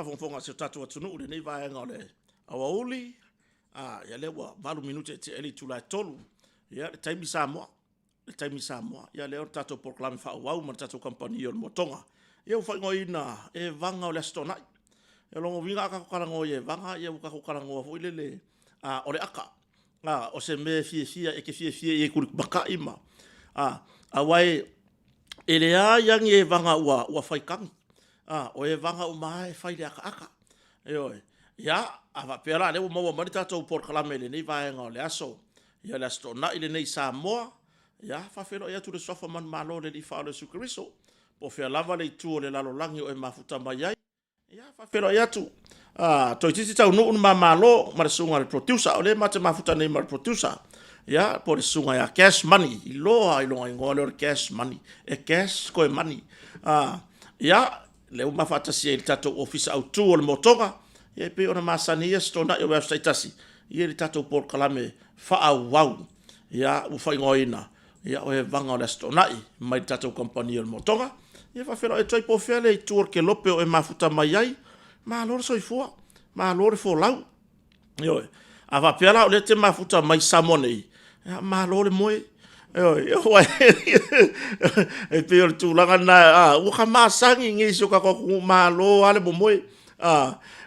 whawhonga se tatu atunu ule nei vaenga ole awauli, ia lewa valu minute te eli tulai tolu, ia le taimi Samoa, ia leo tatu proklame whauau ma tatu kampani o motonga, ia uwhaingo ina e vanga ole astonai, ia longo vinga aka kukarango e vanga, ia uka kukarango fu ilele ole aka, o se me fia e ke fia e kurik baka ima, awai ele a yang e vanga ua whaikangi, o e vanga umae whaile aka, ia ava pera leo maua mani tatou proklame le nei vaenga ole aso, ia le astonai le nei Samoa, ia whawhero ia tu le sofa man malo le li whaole sukariso, po whea lava le tuo le lalo langi o e mafuta mai ai, ia whawhero ia tu, toi titi tau nuu ma malo, ma le sunga le producer, o le mate mafuta nei ma le producer, ia po le sunga ia cash money, i loa ingoa le cash money, e cash koe money, ia leo mawhatasi e le tatou ofisa au tuo le motonga, ia pe ona masani ia stona ia website tasi, ia le tatou proklame whaau, ia uwhaingoina, ia o e vanga o le astonai, mai tatou kampani o le motonga, ia whawhero e toi po whiale i tuor ke lope o e mafuta mai ai, maa lore soifua, maa lore fōlau, a whapeala o le te mafuta mai Samoa nei, maa lore moe, e pe o le tūlanga na, uka maa sangi ngi so ka koku maa lo ale mo moe,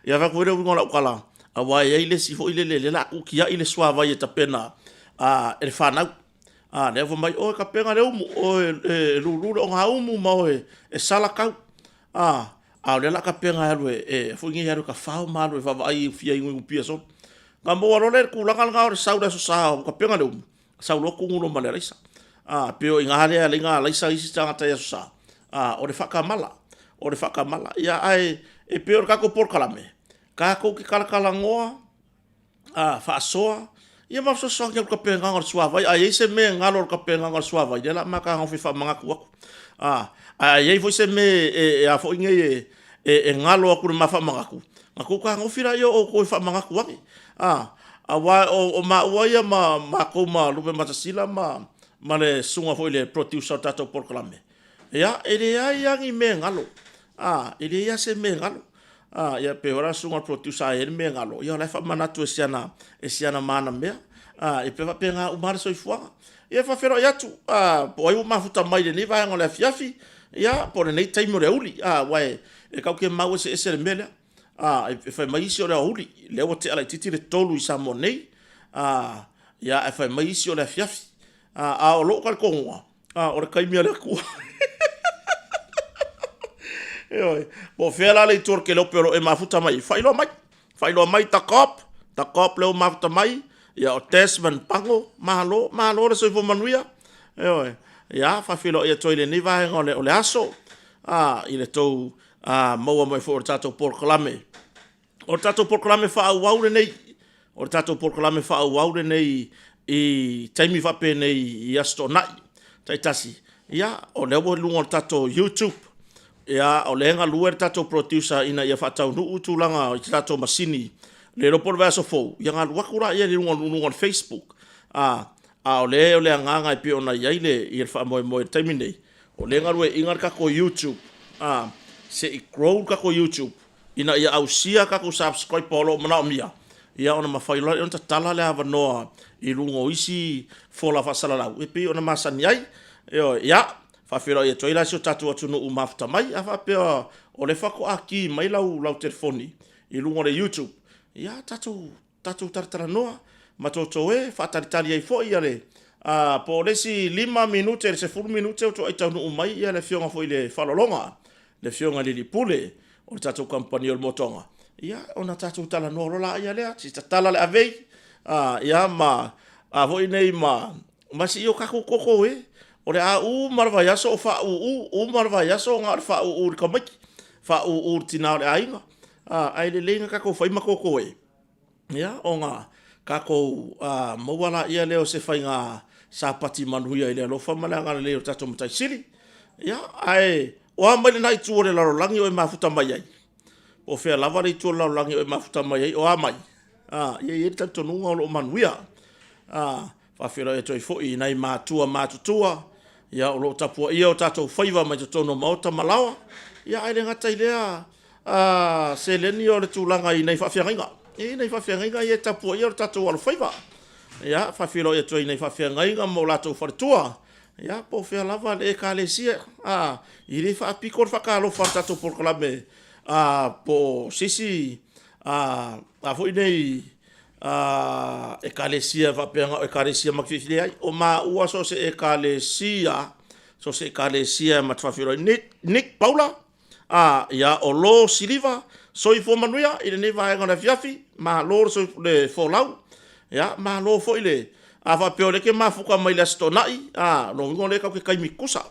ia whakuere wingola ukala, a wai ei le sifo ile le la ukia ile suava i e tapena, e le whanau, le wa mai o ka penga le umu o e lulule o ngā umu ma o e salakau a le la ka penga alu e fuingi alu ka whao ma alu e whawa ai fia ingu upia son ka mua role kulanga ngā o le saura so sao ka penga le umu sau loko ngulo ma le reisa peo inga hale a linga leisa isi tangata ia so sa o le whakamala ia ai e peo kako porkalame kako ki kalakala ngoa whaasoa ia mafso so ke ka penga ngal suava ai se me ngalo ka penga ngal suava ia la maka ngo fifa manga ku ai foi se me a fo inge e ngalo ku ma fa manga ku ngako ka ngo fira yo o ko fa manga ku wa o ma ia ma ko ma lupe matasila ma le sunga foi le producer tato proklame ia ele ai yang me ngalo ele ia se me ngalo ia pe ora sunga producer e me ngalo ia la fa manatu esiana mana mea e pe va penga umar so ifua ia fa fero ia tu po ai mafuta mai le vai ngola fiafi ia po le nei time le uli wai e ka ke mau se mele e fa mai si o le uli le o te ala titi le tolu i Samoa nei ia e fa mai si o le fiafi o lo ka ko o le kai mia le ku po fela le tur ke lo pero e mafuta mai failo mai ta kop le mafuta mai ia o Tasman pango malo le soifo manuia ia fa filo ia toile ni vai ole aso ile tou maua mai fo tato proklame fa au nei o tato proklame fa au nei i taimi fa pe nei i astonai taitasi ia o le wo lungo tato YouTube ia o le nga luer tato producer ina ia fa tau nu utulanga i tato masini le ropor vaso fo ia nga wakura ia le lungo Facebook o le nganga i pe ona ia ile i fa mo terminate o le nga lue ingar ka ko YouTube se i grow ka ko YouTube ina ia ausia ka ko subscribe polo mana mia ia ona mafaila ona tala le ava noa i lungo isi fola fa sala e pe ona masani ai ia fa fero ia toila so tatu atu no mafta mai afa pe o le fako aki mai lau telefoni i lungo le YouTube ia tatu tartara noa matoto e fa taritari ai fo ia le po lesi 5 minute se 4 minute o to ai tau no mai ia le fionga fo ile falolonga le fionga li pule o tatu kampani o motonga ia ona tatu tala no rola ia le si tala le avei ia ma vo nei ma si yo kako koko e o le marva yaso fa marva yaso ngar fa kamaki fa tina le ainga ai le lenga kako fai makoko e ia onga kako mawala ia leo se fai nga sapati manuia ile lo fa malanga le tato mutai sili ia ai o mai na itu le laro langi o mafuta mai ai o fe lava le itu laro langi o mafuta mai ai o mai ia tato nunga lo manuia fa fero e toi foi nai matutua ia o lo tapua ia o tato faiva mai tono mauta malawa ia ai le ngata ilea se leni o le tūlanga I nei whawhiangainga. Nei whawhiangainga I tapu I o tatou alu whaiva. Ia, whawhiro I nei whawhiangainga mo latou wharetua. Ia, po whea lava le ekalesia. I le whaapiko le whakalo whatatou porkalame. Po sisi, fwoi nei, ekalesia whapeanga ekalesia makwhiri ai. O ma ua so se ekalesia, matwhawhiro Nick Paula. Ia o lo siliva, so I manuia, I le vaenga na fiafi, ma lo so le folau. Ia, ma lo fo ile. Whapeo leke mafuka mai le stonai, no ingo le kau ke kaimikusa.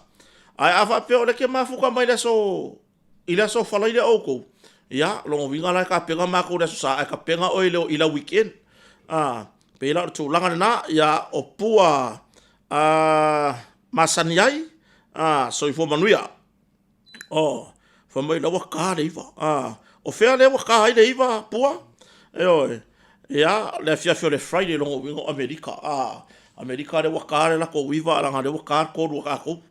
Ai whapeo leke mafuka mai le so, ila so falai le oko. Ia, longo winga lai ka penga mako le so sa, ka penga oi leo ila weekend. Pela o tūlanga na, ia o pua masani ai, so I manuia. Whamai la waka le iwa. O whea le waka ai le iwa pua. Ia, le fiafio le Friday longo wingo Amerika. Amerika le waka le lako wiwa alanga le waka koru waka kou.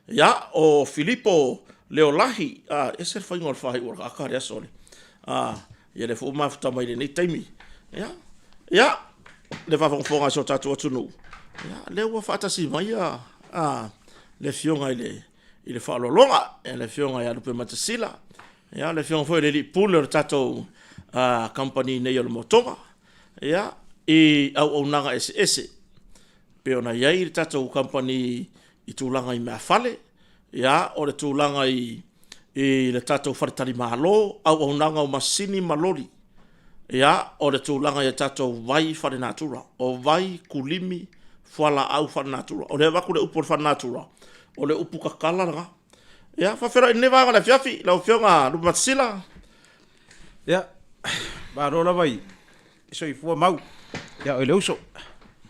Ia, o Filipo Leolahi. Ese le whaingo le whahi ura kaka rea sole. Ia le fu mafuta mai le nei taimi. Ia, le whawangfonga so tatu atunu. Ia, le ua whaatasi mai le fionga I le whaalolonga, le fionga I alupe matasila. Ia, le fionga foi le li pule le tatou company nei o le motonga. Ia, I au nanga ese. Peona iai le tatou company I tūlanga I mea fale. Ia, o le tūlanga I le tatou wharetari mahalo, au nanga o masini malori. Ia, o le tūlanga I tatou vai whare natura. O vai kulimi whala au whare natura. O le waku le upo whare natura. O le upu kakala nga. Ia, whawhera I nevaga le fiafi, lau fionga lupa matasila. Ia, rola vai, so I fua mau. Ia, o le uso.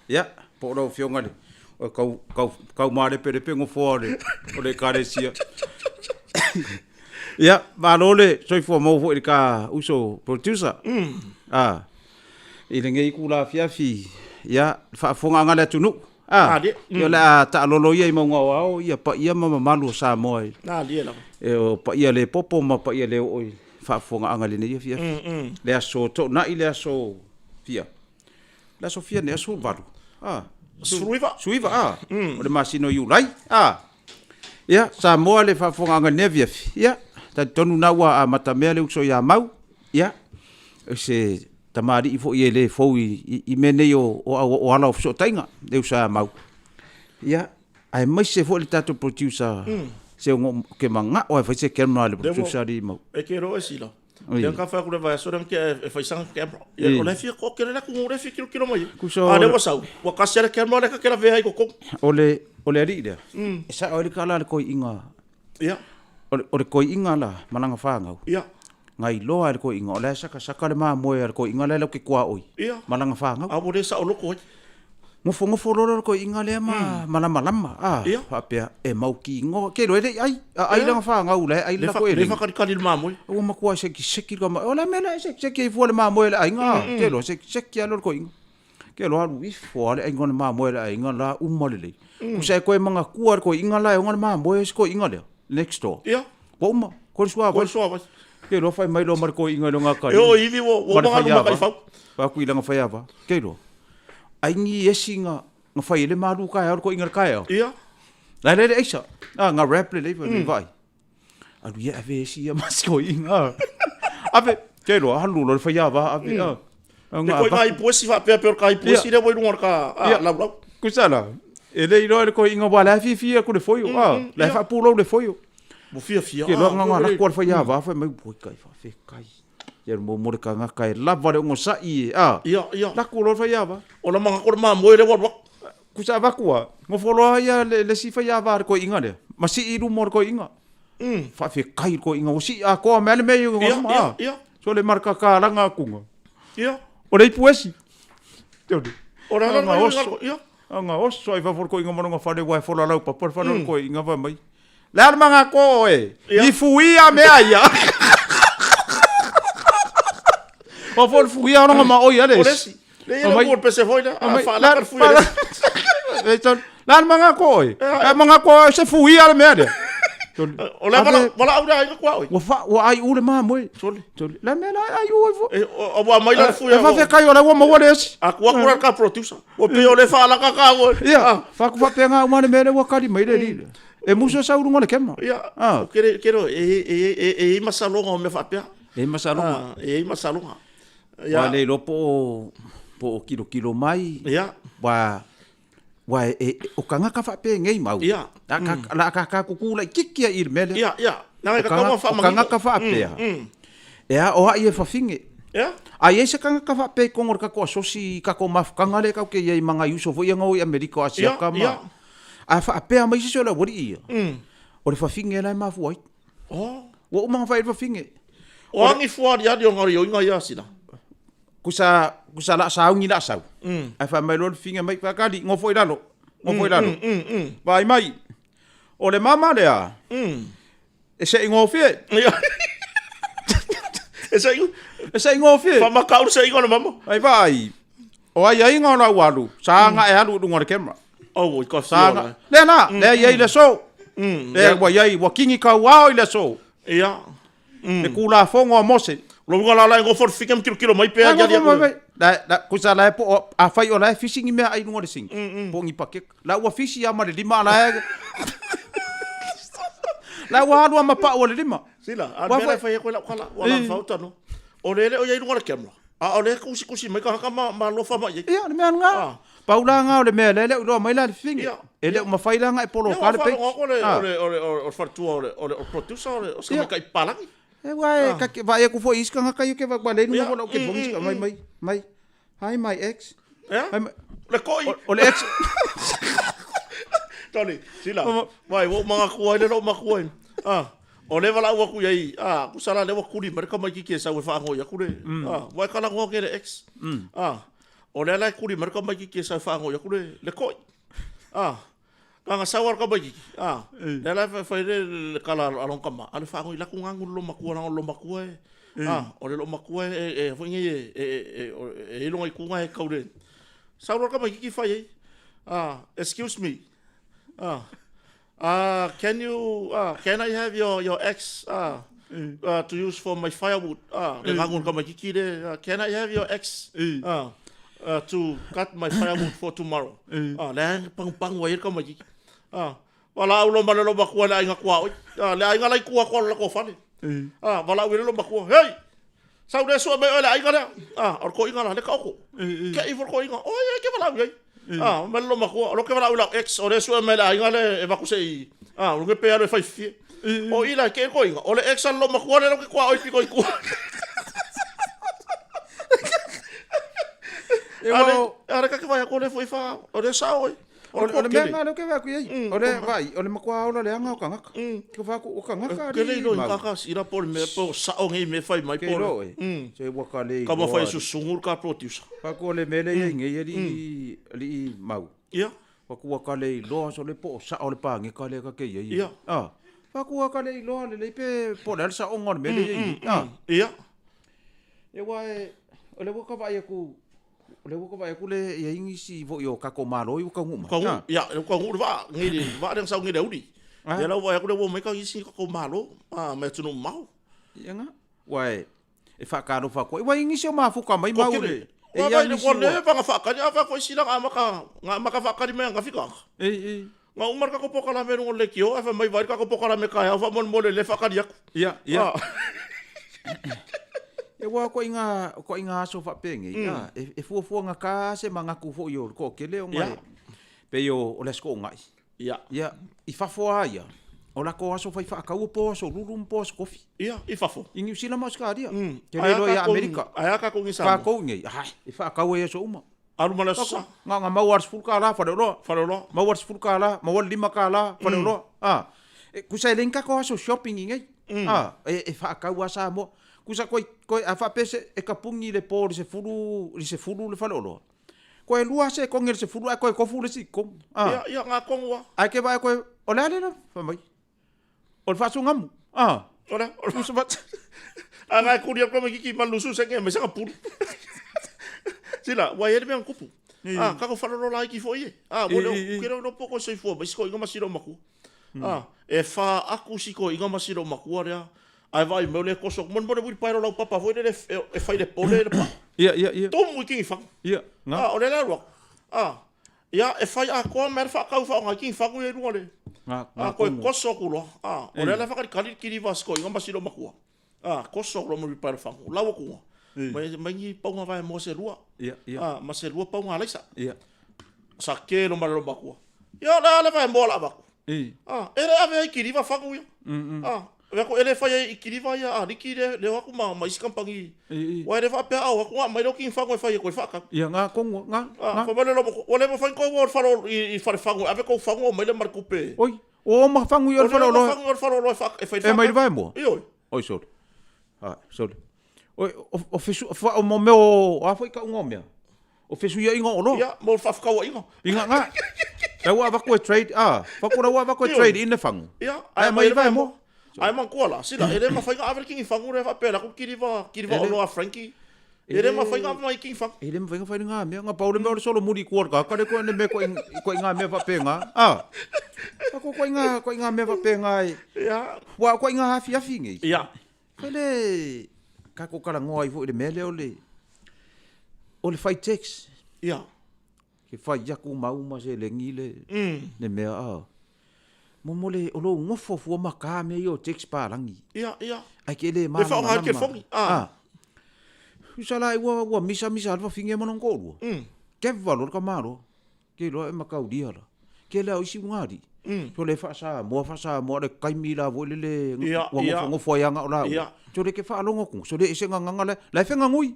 Ia, po lau fionga le. O kau maare pere pengo fua o le karesia. Ia, le, so I fua mau fua I ka uso producer. I le ngei kula fiafi. Ia, whaafonga ngale atunu. Ia la ta lolo ia I maunga wao ia pa ia mama malu o Samoa. O pa ia le popo ma pa ia le oi whaafonga anga le nei fia. Le aso to na I le aso fia. Le aso fia ne aso varu. Suiva. O le masino iulai. Ia Samoa le whaafonga anga ne fia. Ia ta tonu na ua a matamea le uso ia mau. Ia se tamari I fo I le fo I mene o ala o tainga le usa mau. Ia, ai mai se fo le tato producer se ngo ke manga o fa se camera le producer di mau. E ke ro esila. Le ka fa ku le va so dan ke fa sang camera. Ia o le fi ko ke le ku ngore fi kilo mai. Le wasau. Wa ka se le camera le ka ke la ve ai ko. O le ri le. E sa o le kala le ko inga. Ia. O le ko inga la mananga fa ngau. Ia. Ngai loa le ko inga le saka le ma moe le ko inga le ke kwa oi malanga fa nga a bo le sa o loko ngofo lo ko inga le malama fa pe e mau ki ngo ke lo ai la fa nga ule ai la ko le fa ka le ma moe o ma kwa se ki ko ma o la mena se ki fo le ma moe le ai nga ke lo se ki lo ko inga ke lo alu if fo le ai ngona ma moe le ai nga la umole le ku se ko manga ku ko inga la ngona ma moe ko inga le next door ko ma ko swa ke lo fai mai lo mar ko inga lo nga ka yo ivi wo ma lu ma fa pa ku ilanga fai ava ke lo ai ngi esinga nga fai le malu ka ko inga ka ia la le eisa nga rap le vai alu ia ave si ya mas ko inga ave ke lo halu lo fai ava ave nga ko mai posi fa pe ka posi le voi ngor ka la ku sala ele ilo ko inga wala fi ku le foi la fa pulo le foi mo fia ke lo nga la ko fa ya va fa mai boi kai fa fe kai ya mo mo ka nga kai la va ngo sa ia la ko lo fa ya va o la manga ko ma mo le wa ku sa va ku ngo fo lo ya le si fa ya va ko inga le ma si i ru mo ko inga fa fe kai ko inga o si a ko me le me ngo ma ia so le marka ka la nga ku nga ia o le puesi o la nga ia nga o so i fa for ko inga mo nga fa le wa fo la pa por fa ko inga va mai la manga ko I fuia me aia o for fuia no ma o ia les le ia por pese foi na fa la per fuia la manga ko se fuia me aia O le wala au da kwa oi. Wa ai ule ma moi. Tole. La me la ai ui fo. O wa mai la fu ya. Fa fe kai o la wa mo des. A kwa kura ka producer. O pe o le fa la ka ka o. Ia, fa ku fa penga uma me le wa kali mai le li. E muso sa urunga le kema. Ia. Kero e masalonga o me fa pe. E masalonga. E masalonga. Wa le lopo po kilo mai. Ia. Wa o kanga ka fa pe ngei mau. Ia. La ka kukula kikia i mele. Ia, ia. Nga ka ka fa ma. Kanga ka fa pe. Ea o ai e fa finge. Ia. Ai ese kanga ka fa pe kongor ka ko sosi ka ko maf kanga le ka ke ye manga yuso fo yanga o America asia ka ma. A fa pe mai se la wori ia. O le fa finge la ma fu ai. Oh. Wo manga fa fa finge. O angi fuar ya di ngari o inga ya sina. Kusa la sau ngi la sau. Ai fa mai lo finge mai ka di ngo foi lalo. Ngo foi lalo. Vai mai. O le mama le a. E se ngo fie. E se ngo fie. Fa ma ka se ngo mama. Ai vai. O ai ngo na walu. Sa nga e alu du ngor kemra. Oh, ko sa. Le na, le ye le so. Le wa ye wa kingi ka wa le so. Ia. E kula fongo mose. Lo ngala la ngo for fikem kilo mai pe ya dia. Da kusa la po a fai o la fishing me ai ngor sing. Po ngi pakke. La wa fishi ya ma de lima la. La wa lu ma pa o le lima. Sila, a me fai ko la kala wa la fauta no. O le o ye ngor kemla. A o le kusi mai ka ma lo fa mai. Ia, me nga. Paula nga o le me le lo mai la fingi. Ele ma fai la nga e polo ka le pe. O fartu o producer o sa ka palangi. E wai ka ke vai ku fo iska nga ka yo ke va le no mo ke fo iska mai. Hi my ex. Le koi. O le ex. Tony, sila. Vai, wo mga kuai le lo makuai. O le wala wa ku yai. Ku sala le wa ku di mereka mai ki sa we fa ngo ya ku le. Vai kala ngo ke le ex. O le la ku di mereka mai ki sa fa ngo ya ku le koi. Kanga sawar ka bagi. Le la fa le kala along kama. Ale fa ngo la ku ngangu lo makua na lo makua. O le lo makua e fo ngi e lo ngai ku ngai ka le. Sawar ka bagi ki fa yai. Excuse me. Can I have your ex to use for my firewood? Can I have your ex to cut my firewood for tomorrow? Lang pang wire ka magi. Wala ulo malalo bakwa la inga kwa. La inga lai kwa la ko fale. Wala ulo lo bakwa. Hey! Sau de so me la inga la. Or ko inga la le ka ko. Ka i for ko inga. Oh ye ke wala ulo. Malo makua, lo que va la ex o eso me la ingale e va kusei. Lo que pear fai fie. O ila ke ko inga, o le ex lo makua le lo que kwa oi piko i ku. Ara ka vai ko le foi fa, o le sa oi. O le menga lo que va ku ye. O le vai, o le makua o le anga o kanga. Ko fa ku o kanga. Ke le lo inga ira por me po sa o ngi me fai mai por. Se wa ka le. Como fai su sungur ka producer. Pa ko le mele ye ngi li mau. Ia. Pa ku ka le lo so le po sa o le pa ngi ka le ka ke ye. Ia. Pa ku ka le lo le pe po le sa o ngor mele ye. Ia. E wa o le ka vai ku le ko vai ku le ye ngi si vo yo ka ko malo yo ka nguma. Ia, ka ngu va ngi va den sa ngi de udi. Ya la wa ku le wo me ka isi ka ko malo. Me tunu mau. Ia nga. Wa e fa ka no fa ko. Wa ngi si o ma fu ka mai mau le. E ia ni ko le fa fa ka ya fa ko sila nga maka fa ka di me nga fika. Nga umar ka ko poka la me ngo le kio, fa mai vai ka ko poka la me ka ya fa mon mole le fa ka dia. Ia. E wa ko inga so fa penge. E fu nga ka se manga ku fo yo ko ke le o mai. Pe yo o le sko ngai. Ia. I fa fo ia. O la ko aso fai fa ka u po so lulum po so kofi. Ia, i fa fo. I New Zealand mas ka dia. Ke le lo ya America. Aya ka ko ngi sa. Ka ko ngi. I fa ka we so uma. Alu mala sa. Nga mau wars full kala fa lo. Mau wars full kala, mau lima kala fa lo. Ku sa lenka ko aso shopping ngai. E fa ka wa sa mo. Kusa koi a fa pese e kapungi le po se fulu le fa lo. Ko e lua se ko ngel se fulu ko ko fulu si ko. Ia nga kongwa. Ai ke vai ko o la le fa mai. O fa su ngamu. Ora, so bat. Nga ku dia ko me ki malusu se ke me sa pulu. Sila, wa ye me an kupu. Ka ko fa lo la ki fo ye. Mo no kero no poko se fo, mas ko inga masiro maku. E wha aku siko inga masiro makua rea. Ai vai meu le koso mon mon bui pairo lau papa foi le e fai le pole le pa. Ia. Tomu ki fa. Ia. O le la ro. Ia e fai a ko mer fa ka fa nga ki fa ko e ro le. Ko koso ku lo. O le la fa ka ki ri vasco inga masiro makua. Koso lo mo bui pairo fa. Lau ku. Mai ni pa nga vai mo se rua. Ia. Ma se rua pa nga leisa. Ia. Sa ke lo malo makua. Ia la vai mo la ba. Ele ave ki ri va fa ku. Ve ko ele fai ikiriva ia riki le waku ma isi kampangi. Wa ele fa pe au waku mai lo ki fa ko fai ko fa ka. Ia nga kongo nga. Ko mele lo o le fa ko wo fa i fa fa ave ko fa ngo mai le marku pe. Oi. O ma fa ngo fa lo. Fa lo fa e fa. E mai vai mo. Oi so. So. Oi o fisu fa o mo meu a foi ka ngo me. O fisu ia ingo lo. Ia mo fa ka wa ingo. Inga nga. La wa ko trade fa ko la wa ko trade in le fango. Ia ai mai vai mo. Ai man kola, sila, ele ma fai ave ki fangu re fa pela ku kiriva o Frankie. Ele ma fai mai ki fang. Ele ma fai nga me nga Paulo me solo muri ko ka ka ko ne me ko nga me fa pe nga. Ko nga me fa pe nga. Ya. Wa ko nga hafi ngi. Ya. Ele ka ko kala ngoi fu de mele ole. Ole fai text. Ya. Ke fai ya ku mau ma se le ngile. Ne me Momole olo ngofo fu maka me yo text pa langi. Ia. Ai ke le ma. Me fa ha ke fongi. Usala wa misa alfa finge mo ngolo. Ke valor ka maro. Ke lo e makau dia la. Ke la isi ngadi. So le fa sa mo le kai mila vo le ngofo ya nga ola. So le ke fa longo ku. So le ise nga la fe nga ngui.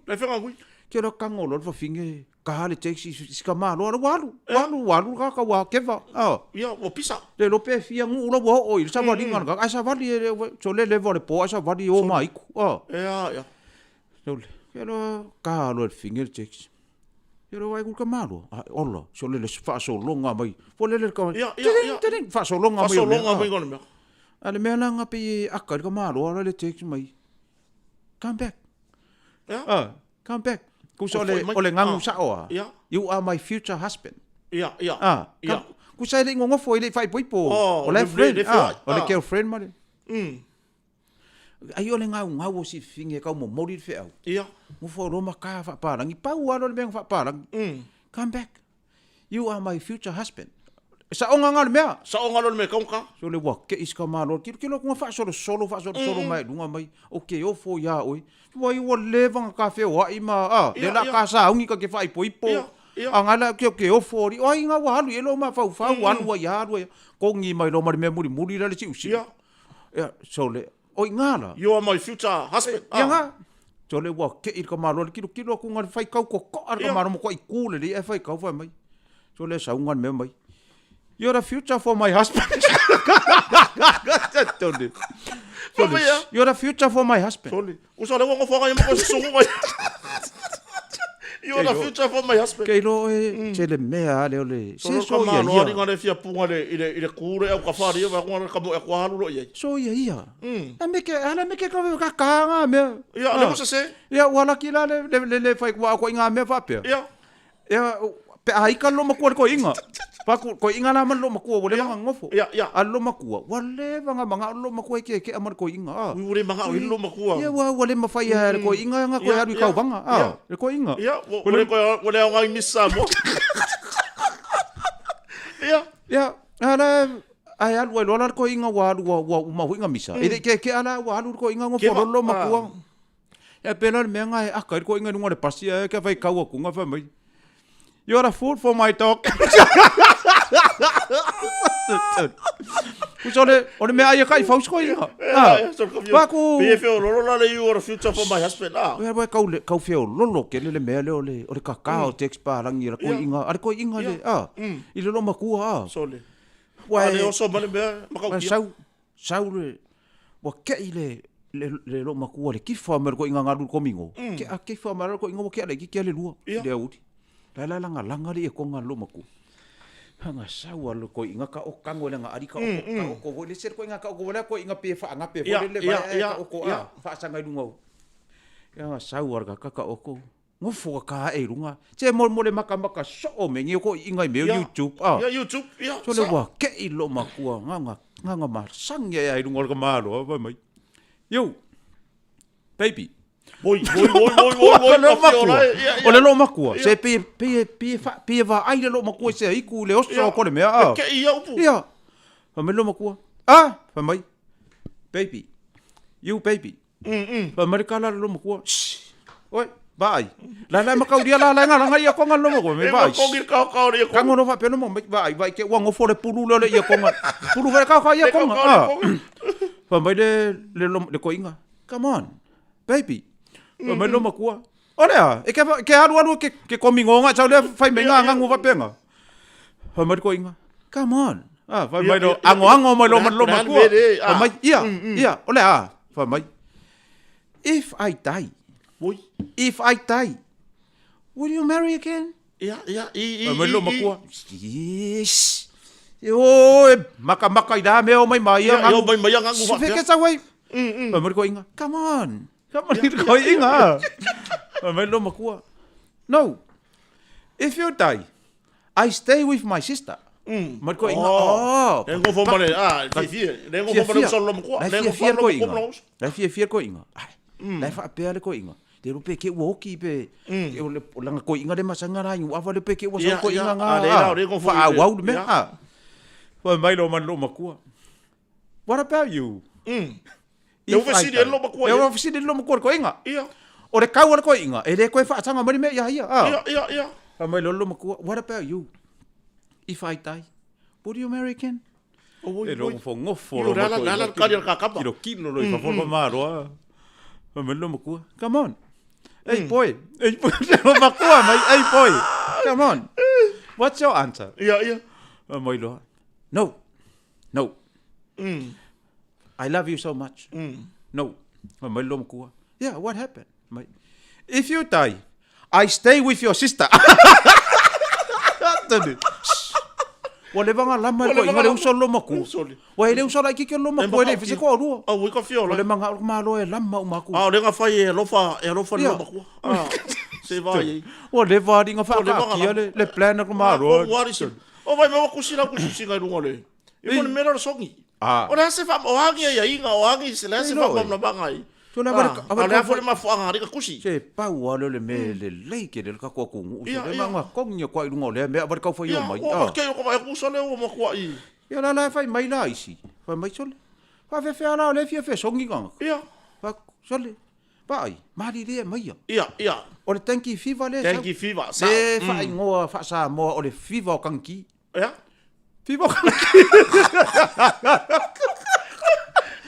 Ke lo ka ngolo fa finge ka le text ska maro walu ka wa ke va. Ia o pisa. Le lo pe fia ngu lo o il sa va dinga ka asa va di so le vo le po asa va di o mai ku. Ia. So le Pero kalau finger checks. Pero vai ku kamalo. Olo, so le fa so longa mai. Po le ka. Ia. Tering fa so longa mai. Fa so longa mai ngone. Ale me na ngapi akal kamalo le checks mai. Come back. Ja. Come back. Ku so le ole ngangu sa o. You are my future husband. Ia. Ku sa le ngongo foi le fai poipo. Ole friend. Ole girlfriend mai. Ai ole ngau si finge ka mo mori fe au. Ia. Mo fo roma ka fa parang I pau alo le beng fa parang. Come back. You are my future husband. Sa onga ngal mea. Sa onga lo me ka. So le wa ke iska malo kilo ko fa solo mai dunga mai. Okay, o fo ya oi. Wai wo le vanga ka fe wa I ma le la ka sa ungi ka ke fa ipo. Angala ke o fo ri oi nga wa lu elo ma fa wan wa ya ru. Ko ngi mai lo mar me muri la le si usi. Ya, so le oi ngala. You are my future husband. Nga. So le wa ke ir ka malo kilo ku ngal fai kau ko ar ka malo mo ko I kule le fai kau fa mai. So le sa ungan me mai. You're the future for my husband. You're the future for my husband. Sorry. Usa le ngo fa mo ko sungu mai. You're the future for my husband. Ke lo le mea le ole. Se so ia. No ri ngare fia punga le kure au ka fa ri va ngora ka mo e kwa halu lo ia. So ia. Na me ke ka nga me. Ia le mo se. Ia wala ki la le fai kwa ko inga me fa pe. Ia. Ia pe ai ka lo ma ko inga. Pa ko inga na man lo ma ko le nga ngofo. Ia. A lo ma ko. Wale manga lo ma ko ke amar ko inga. Ui ure manga lo ma ko. Ia wale ma fai ko inga nga ko ha ka banga. Le ko inga. Ia wale nga missa mo. Ia. Ala ai alu lo la ko inga wa ma inga misa. Ele ke ala wa alu ko inga ngofo lo ma ko. Ya pela me nga aka ko inga ngore pasia ke fai ka wa ku nga fa mai. You're a food for my dog. Usole, ole me ai kai faus ko ia. Paku. PFO lolo la le you are a future for my husband. Wa kau feo lolo ke le me le ole kakao text pa rangi ra ko inga. Ar ko inga le. I lo makua. Sole. Wa le oso male me makau kia. Sau le. Wa ke le lo makua le kifa mer ko inga ngalu ko mingo. Ke a kifa mer ko inga ke le ki le lua. Le uti. La langa li e ko ngalo maku. Hanga sawa lo ko inga ka o kango le nga ari ka o ko le ser ko inga ka o le ko inga pe fa le ba ka o ko fa sanga dungo. Ya sawa ka o ko ngofo ka e runga te mo le maka so me ngi ko inga me YouTube ya YouTube ya so le wa ke I lo makua nganga ma sang ya I runga ka malo ba mai yo baby Boy. O le lo makua se pe va ai le lo makua se iku le oso ko le mea ke ia upu ya fa me lo makua fa mai baby you baby fa mai kala lo makua oi vai la makau dia la nga ia ko nga lo makua me vai ko ngir ka ri ko ka ngono fa pe no vai ke wango fo le pulu le ia ko nga pulu fa ka ia ko nga fa mai le ko inga come on baby fa mai lo makua olha ke aru ke komingonga chau le fai menga ngangu va penga fa mai ko inga come on fa mai do ango mai lo makua fa mai ia olha fa mai if I die boy if I die will you marry again ia fa mai lo makua yes yo maka ida me o mai ia ngangu va ke sa wai fa mai ko inga come on ko inga mai lo makua no if you die I stay with my sister mai ko inga lengo fo male lengo fo male solo makua lengo fo male la fie ko inga la fa pe ale ko inga te rupe ke woki pe o langa ko inga de masanga ra yu ava le pe ke wo so ko inga nga fa wa me fa mai lo man lo makua what about you eu vesi de lo makua eu vesi de lo makua ko inga ia o le kau ko inga e le ko fa tanga mari me ia ia fa mai lo makua what about you if I die would you marry again e lo fo ngofo lo la ka kilo lo fa forma maro fa mai lo makua come on hey boy lo makua mai hey boy come on what's your answer ia mai lo no I love you so much. No. Yeah, what happened? If you die, I stay with your sister. Wale vanga lama ko inga le uso lo maku. Wa le uso la ki ke lo maku le fisi ko ru. Au ko fio le manga malo e lama u maku. Le nga fai lo fa lo maku. Se vai. O le va dinga fa ka le plan ko malo. O vai me ko sila ku singa runga le. I mo mera songi. Ora se fa o hangi ia inga o hangi se la se fa na bangai. Tuna aba fo ma fo anga rika kusi. Se pa wa le le leike le ka ko ku. Se le manga kong ko i lungo le me aba ka fo yo mai. O ke ko mai ku so le o mo ko i. Ya la fai mai la isi. Fa mai sol. Fa fe ala le fie fe songi gang. Ia. Fa sol. Pai, mari le mai. Ia. O le tanki fiva le. Tanki fiva. Se fa ngoa fa sa mo o le fiva kanki. Ia. Fiva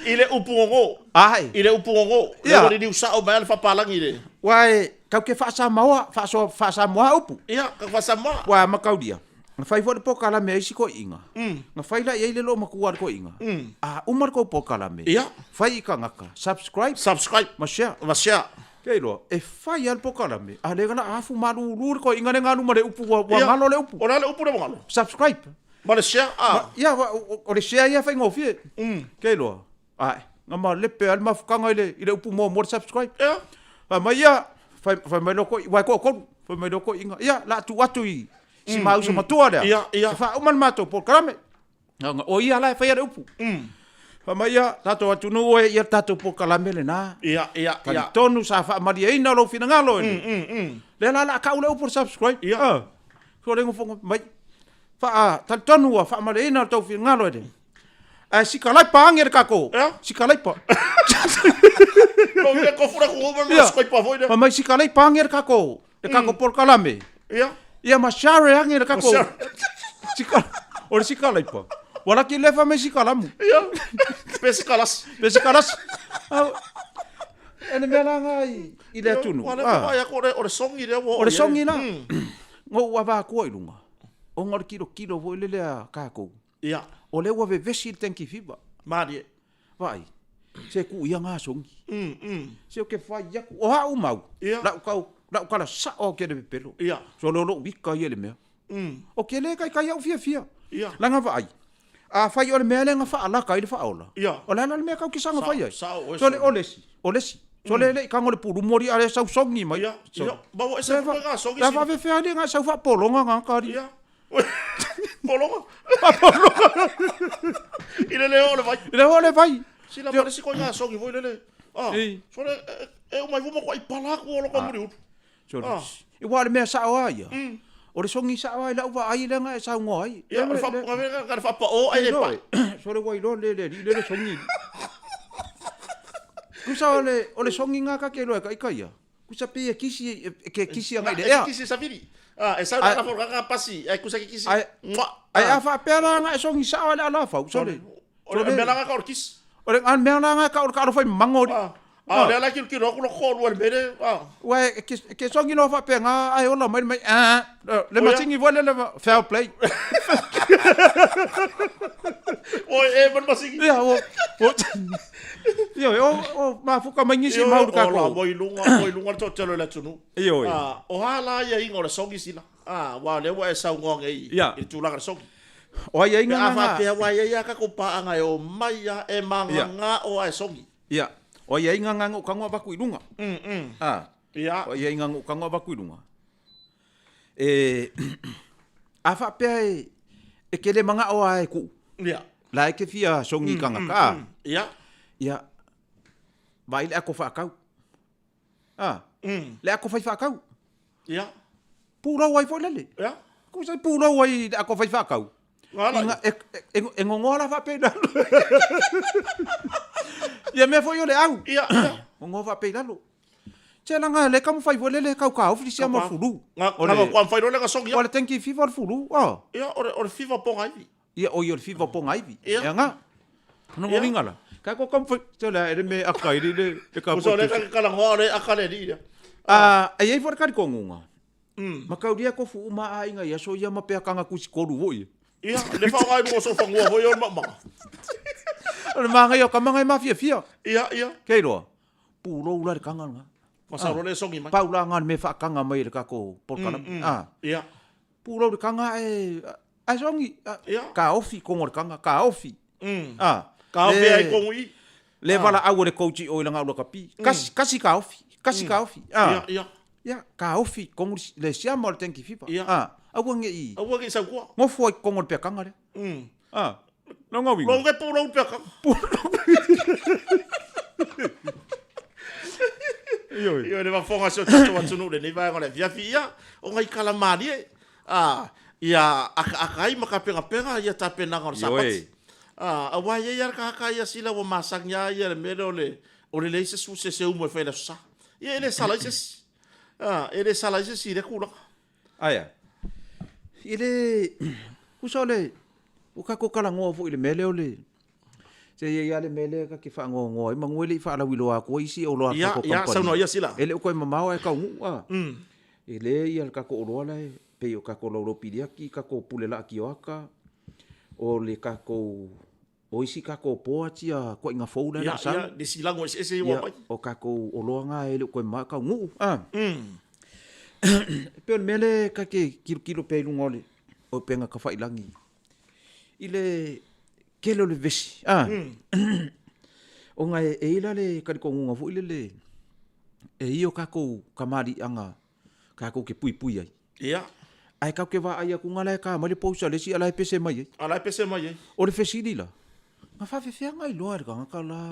Ile upungo. Ai. Ile upungo. Le ri usa o mai fa palangi le. Wai, kau ke fa sa moa upu. Ia, ka fa sa moa. Wa makau dia. Na fai fo poka la me isi ko inga. Na fai la ye le lo makuar ko inga. Umar ko poka la me. Ia. Fai ka ngaka. Subscribe. Ma share. Keilo, e fai al poka la me. A le gana afu malu lur ko inga nganu mare upu wa ngalo le upu. Ora le upu le ngalo. Subscribe. Ma le share ia o le share ia fai ngofie. Keilo. Ai, ngama lepe al mafukanga ile upu mo subscribe. Ia. Ma ia fai mai loko wa ko fai mai loko inga. Ia la tu i. Si mau so matua le. Ia. Fa uman mato por krame. Nga o ia la fai upu. Fa mai ia tato atu no e ia tato por krame le na. Ia. Tonu sa fa maria ina lo fina ngalo. Le la ka ule upu subscribe. Ia. Ko le ngofo mai. Fa tal tonu wa fa maria ina to fina ngalo de. Si kalai pa ngere kako. Si kalai pa. Ko me ko fura ko mo skoi pa foi de. Ma si kalai pa ngere kako. De kako por kalame. Ia ma share ngere kako. Si kalai pa. Wala ki lefa me si kalamu. Ia. Pescalas. Ene mena ngai ile tunu. Wala ya ko o songi de wo. O songi na. Ngo wa ba ko ilunga. O ngor kilo vo ile kako. Ia. O le wa ve vesi tanki fiba. Mari. Vai. Se ku ia nga songi. Se o ke fai ya ku o ha u mau. La kala sa o ke de pelo. Ia. So lo wika ye le me. O ke le kai au fia. Ia. La nga vai. A fai o le me le nga fa ala kai le fa ola. Ia. O la le me ka ki sanga fai ai. So le olesi. So le ka ngole pulu mori ale sau songi mai. Ia, ia, bawa esa nga songi. La fa ve fe ali nga sau fa polonga nga ka ri. Ia. Polonga. Ile le vai. Sila pare si ko nga songi voi le. Ah. So le mai vuma ko ipala ko lo ko muri. So i wale me sa wa ia. O le songi sa wa la wa ai le nga sa ngoi. Ia, fa ka fa pa o ai le pa. So le wai lo le songi. Kusa ole songi nga ka ke lo ka ikaia. Kusa pe kisi nga ide ya. Kisi saviri. Ah, esa na for ka pasi. Ai kusa kisi. Ai afa pera nga songi sa ala ala fa. So le mela ka orkis. Ole an mela nga ka ka fa mangori. Ah, le la ki ro ko ko bere. Ah. Wa ke songi no fa pe nga ai ola mai le matingi vole le fair play. Oi, ban masingi. Ya, Yo, ma fuka mangisi mau ka ko. Moi lunga to telo la tunu. Yo. Ah, o hala ya ingo le songi sila. Ah, wa le wa sa ngong ei. I tu la ka songi. O ya inga nga. Afa pe wa ya ka ko pa anga o mai ya e manga nga o ai songi. Ya. O ya inga nga ka ngo ba ku ilunga. Ah. Ya. O ya inga ka ngo ba ku ilunga. Afa pe e kele manga o ai ku. Ya. La ke fia songi kanga ka. Ya. Ya. Vai le ako fa kau. Ah. Le ako fa kau. Ya. Pura wai fo lele. Ya. Ko sai pura wai ako fa kau. Nga e ngongora fa pe. Ya me foi ole au. Ya. Ngo fa pe lalo. Tela nga le kam fai vole le kau ka ofisi ama fulu. Nga ko fai le ka songi. Ole tenki fiva fulu. Ah. Ya, ore fiva po ngai. Ia o yo fiva po ngai. Ya nga. No mo ngala. Ka ko kam foi tela ere me akai le ka. So le ka la ngore akale di. Ah, ai for ka ko ngunga. Makau dia ko fu ma ai nga ya so ya ma pe ka nga ku skoru voi. Ia, le fa ngai mo so fa ngua ho yo mama. Ole ma ngai o ka ngai ma fia. Ia. Ke ro. Pulo ula ka nga. Masa role songi mai. Paula ngan me fa kanga mai le ka ko polkana. Ia. Pulo de kanga ai songi. Ka ofi ko ngor kanga ka ofi. Ka ofi ai ko ngui. Le vala au le coach o langa lo kapi. Kasi ka ofi. Ia, ka ofi ko le sia mo tenki fipa. Au ngi. Au ngi sa ko. Mo foi ko ngor pe kanga le. No ngawi. Lo nge pulo pe kanga. Yo le va fonga so tatu watunu le ni va ngole via via o ngai kala mali ia akai makapenga penga ia tapena ngor sapat awa ia ka ia sila wa masangnya ia mero le o le se su se umo fe la sa ia ele sala si le kula aya ile kusole ukako kala ngo fu ile mele ole se ia le mele ka ki fa ngo i mangueli fa la wilo a ko isi o lo a ko ya sa no ia sila ele ko mamao e ka ngu ele ia ka ko lo la pe o ka ko lo pidia ki ka ko pulela ki oaka o le ka ko o isi ka ko po tia ko inga fo la sa ya de silango ese wa mai o ka ko o lo nga ele ko ma ka ngu pe mele ka ke kilo pe lungole o penga ka fa ilangi ile kelo le vesi o nga e ila le ka ko ngunga fu ile e io ka ko kamari anga ka ko ke pui ai ia ai ka ke va ai ku ngala ka mali pousa le si ala pese mai o le vesi dila ma fa fe fe ngai lo ka la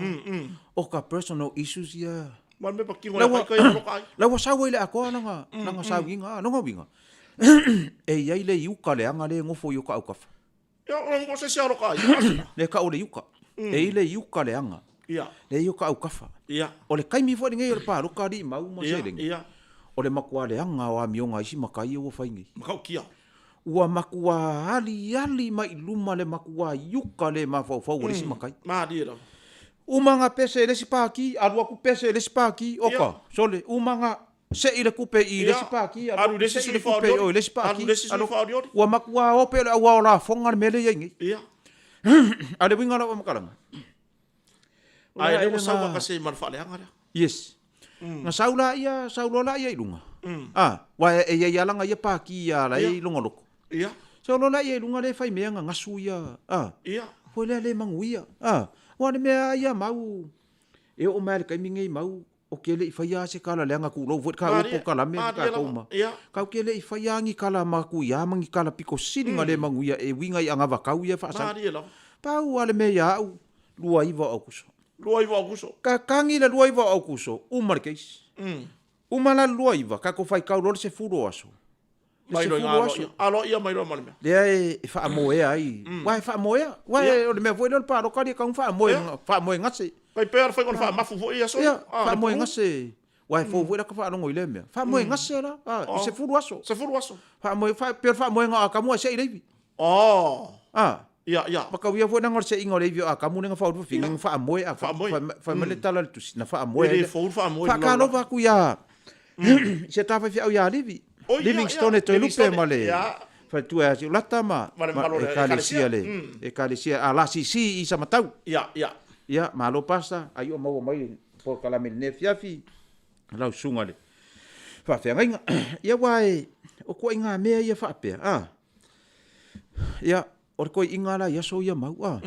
o ka personal issues ia man me pa ki ngala ka ia ka la wa sa wele ako nga sa winga no winga e ia ile yuka le anga le ngofo yuka au ka ya o se se ro ka le ka o le yuka e ile yuka le anga ia le yuka au kafa ia o le kaimi fo ngai o pa ro ka ri mau ma se ia o le makua le anga o amionga isi makai o faingi makau kia ua makua ali mai luma le makua yuka le mafau o le si makai ma dira umanga pese le si paki alua ku pese le si paki oka sole umanga se ile kupe i le si paki alu le si kupe o le si paki alu le si fauriori ua makua o pe o la fonga mele yengi ia ale winga la makalanga ai le sa wa ka se marfa le anga yes nga saula ia ilunga wa e ia langa ia paki ia la i lunga loko ia saula ia ilunga le fai mea nga su ia ia foi le manguia wa le mea ia mau e o mai kai mingi mau o ke le faia se kala le nga ku lo ka o po kala me ka ko ma ka ke le faia ngi kala ma ku ya mangi kala piko sini ngale manguia e winga i anga vakau ia fa sa pa u ale me ya lua iwa okuso ka kangi le lua iwa okuso markes umala lua iwa ka ko fai ka lo se furo aso alo ia mai ro malme le e fa moe ai wa fa moe wa o le me foi no pa ro ka ka fa moe ngase kai per foi kon fa mafu fo ia so fa moe ngase wa fo foi ka fa no ngoile me fa moe ngase la se furo aso fa moe fa moe nga ka mo se ile ia maka wia foi ngor se ingore vi ka mo nga fa ru fi nga fa moe fa mele tala tu na fa moe fa ka no va ku ya se ta fa fi au ya livi Livingstone to lupe male. Fa tu a si lata ma. E kalesia le. E kalesia a la si i sa matau. Ya, malo pasta ai o mau mai por kala me ne fiafi. Lau sunga le. Fa fe ngai. Ya wai o ko inga me ia fa pe. Ya, o ko inga la ya so ya mau.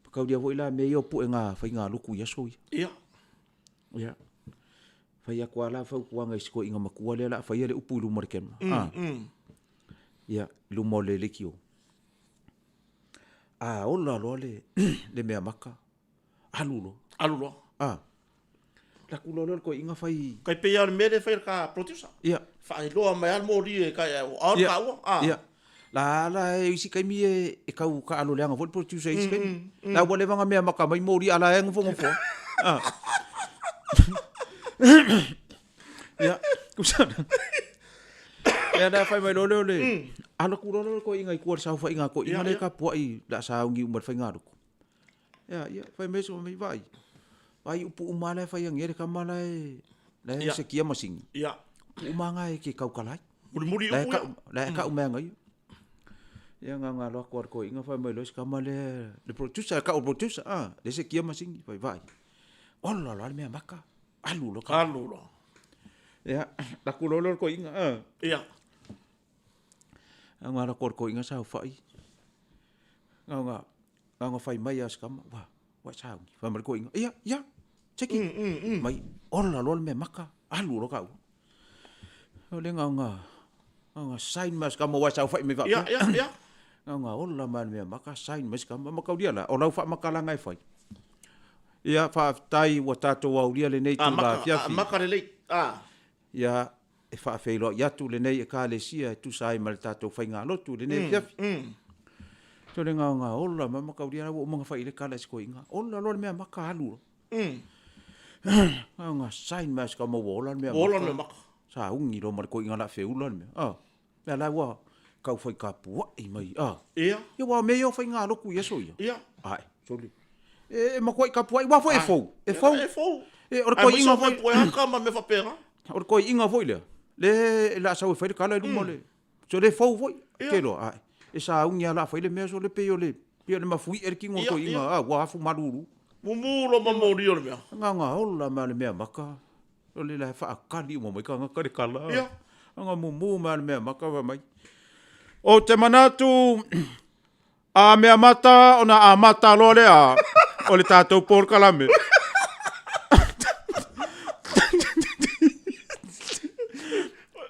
Ka dia voi la me yo pu nga fa inga luku ya so. Ya. Fai aku ala fau kuanga isko inga makua le la fai le upu lu marken ya lu mole le kio ola lo le mea maka alulo la kulo ko inga fai kai pe ya me fai ka producer ya fai lo mai al mori ka ya la isi kai mi e kau ka alo le anga vol producer isi kai la wole vanga mea maka mai mori ala yang fo ya kusana ya da fai mai lolo le ala ku lolo ko inga ku sa fa inga ko inga le ka puai da sa ngi umar fai ngaru ya fai mai so mai vai upu umala fai ngere ka mala le se kia masing umanga ke kau kalai muri la ka umanga ya nga lo ko inga fai mai lo ska male le producer le se kia masing vai olla la me maka alulo ya la kulolo ko inga nga la ko inga sa fai nga fai mai as kam wa sa fa mar ko inga ya cheki mai olla lol me maka alulo ka ole nga sign mas kam wa sa fai me va nga olla man me maka sign mas kam maka dia la ola fa maka la ngai fai ya fa tai wa tato wa ulia le nei tu la fiafi maka le ya e fa feilo ya tu le nei ka le sia tu sai mal tato fa nga lo tu le nei fiafi to le nga olla mama ka ulia wo mga fa ile kala sko inga olla lo me maka halu nga sign mas ka mo wolan me maka sa ungi lo mar ko inga la feulan me me la wa ka fa ka pu i mai ya wa me yo fa nga lo ku yeso ya ai soli ma koi ka puai wa foi fo or ko inga foi puai ka ma me fa pera or ko inga foi le la sa foi kala du mole so le fo foi ke lo ai sa unya la foi le me so le pe yo le ma fui ki ngo ko inga wa fu maduru mulo ma mori o me nga hola ma le me maka o le la fa akali mo mai ka nga ka kala nga mu ma le me maka va mai o te manatu a mea mata ona a mata lo le o le tātou por kalame.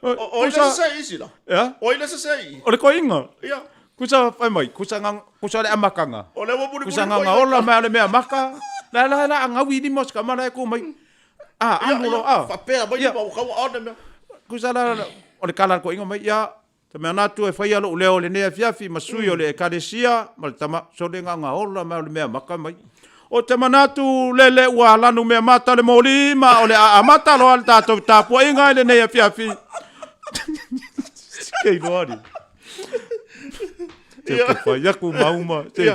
O ina se isi la. O ina se sei. O le ko inga. Ia. Kusa fai mai, kusa le amakanga. O le waburi kusa nga ola mea le mea maka. La anga wini mos ka mana e ko mai. Amulo Fa pea mai pa ka ona mea. Kusa la o le kala ko inga mai ia. Te mea natu e whai alo leo le nea fiafi masui o le e karesia, ma le tama, so le nga ola mea le mea maka mai. O te manatu lele ua lanu mea mata le moli, ma o le a mata lo al tātou tāpua inga le nea fiafi. Kei loari. Te whai aku mauma, te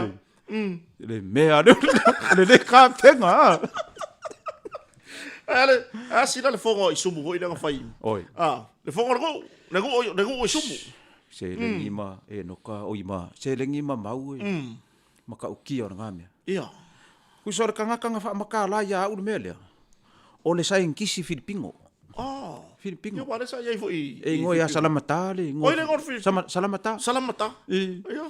le mea le ka tenga. Ale, sila le fongo i sumu hoi lenga whai. Oi. Le fongo le go o sumu. Se lengi ma e noka o ima. Se lengi ma mau e. Maka uki o nga mea. Ia. Kusora kangakanga wha maka la ia au mea lea. O le sa ngisi Filipingo. Filipingo. Ia wale sa iai fwoi. E ngoi a salamata le. Oi le ngor Filipingo. Salamata. Salamata. Ia.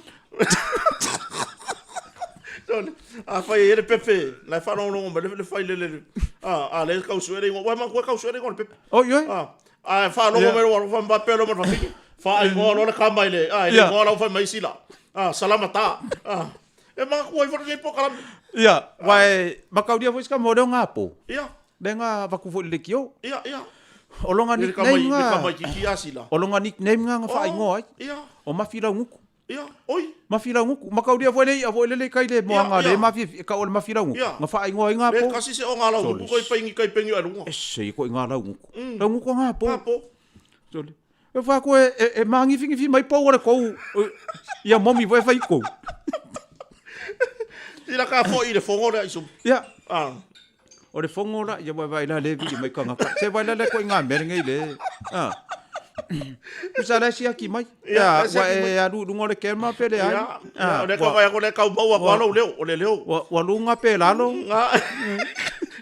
A whai ere pepe. Lai whanau nongo ma le whai le. le kau suere ngo, wa ma kau suere ngo pe. O yo. Fa lo mo wa fa ba pelo mo fa fiki. Fa ai ngo lo ka mai le. Le ngo lo fa mai sila. Salamata. E ma ko i fa po kala. Ia, wai makau dia foi ska mo nga po. Ia. Denga vaku fo le kio. Ia. Olonga nickname nga. Ka mai ki asila. Olonga nickname nga fa ingo ai. Ia. O mafira nguku. Ia, oi. Mafira nguku. Makau dia foi le avo le kai le mo nga le mafi ka ol mafira nguku. Nga fa ingo nga po. Le kasi se o nga la nguku ko pengi kai pengi alu. Ese ko nga la nguku. La nguku nga po. Nga po. Sole. E fa ko e mangi fingi mai po ora ko. Ia momi vai fai ko. Ira ka fo i le fongo le isu. Ia. O le fongo la ia vai la le vi mai kanga. Se vai la le ko nga mer ngai le. Usala sia ki mai. Ia, wa e adu ngore kema pele ai. O le ka vai ko le ka mau wa lo leo, o le leo. Wa lunga pe lalo.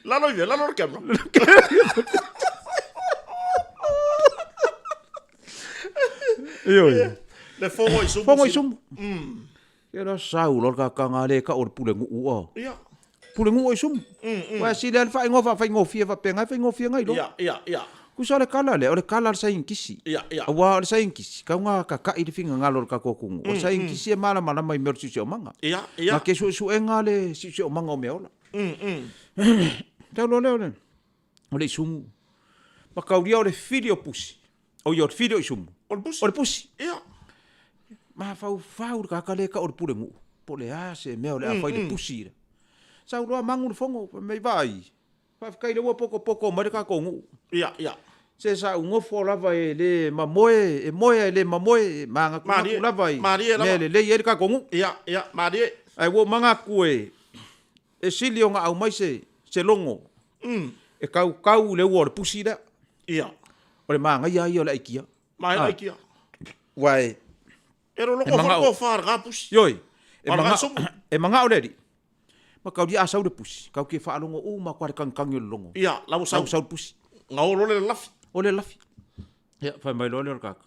Lalo i lalo kema. Iyo. Le fongo isu. Fongo isu. Era sau lor ka kanga le ka or pulengu o. Ia. Pulengu isu. Wa si le fa ingo fia fa penga fa ingo fia ngai lo. Ia. Kusale kala le, o le kala le sain kisi. Ia. Wa le sain kisi. Ka nga ka i finga ngalo ka kokungu. O sain kisi e mala mai mersi o manga. Ia. Ma ke su enga le si o manga o meola. Tau lo le. O le sumu. Ma kauria o le video pusi. O yo video sumu. O le pusi. O le pusi. Ia. Ma fau ka kale ka o le pulengu. Po le ase meo le a fai le pusi. Sau loa mangu le fongo mai vai. Fa kai le poko mai ka kongu. Ia. Se sa ungo fo lava le mamoe le mamoe manga ku lava i. Le le ka kongu. Ia, Marie. Ai wo manga ku e silio nga au mai se longo. E kau le wo le pusi da. Ia. O le manga ia o le ikia. Mai le ikia. Wai. Ero lo ko far ga pusi. Yoi. E manga o le di. Ma kau dia asau de pusi. Kau ke fa longo ma kwa kang longo. Ia, lau sau pusi. Ngau lo le lafi. O le lafi. Ia, fa mai lo le kaka.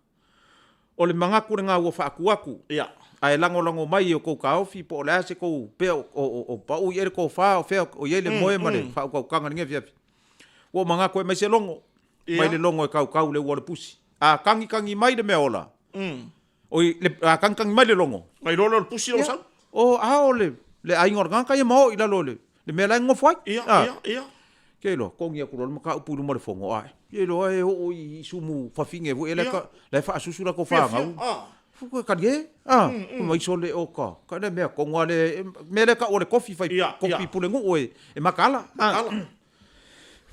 O le manga ku nga wo fa aku. Ia. Ai lango mai o ko ka ofi po la se ko pe o pa o ye ko fa o fe o ye le moe mare fa ko kanga nge fia. Wo manga ko mai se longo. Mai le longo e ka le wo le pusi. A kangi mai de meola. O le kangi mai le longo. Mai lo le pusi lo sau. O a o le ai ngor kan kai mo ila lo le me la ngo foi. Ia. Ke lo ko ngia ku lo ma ka pu mo le fongo ai. Ye lo e o i sumu fa finge vo ele ka le fa susura ko fa ngau. Fuko ka ye. Mai so le o ka. Ka le me ko ngale me le ka o le coffee fai coffee pu le ngo e makala.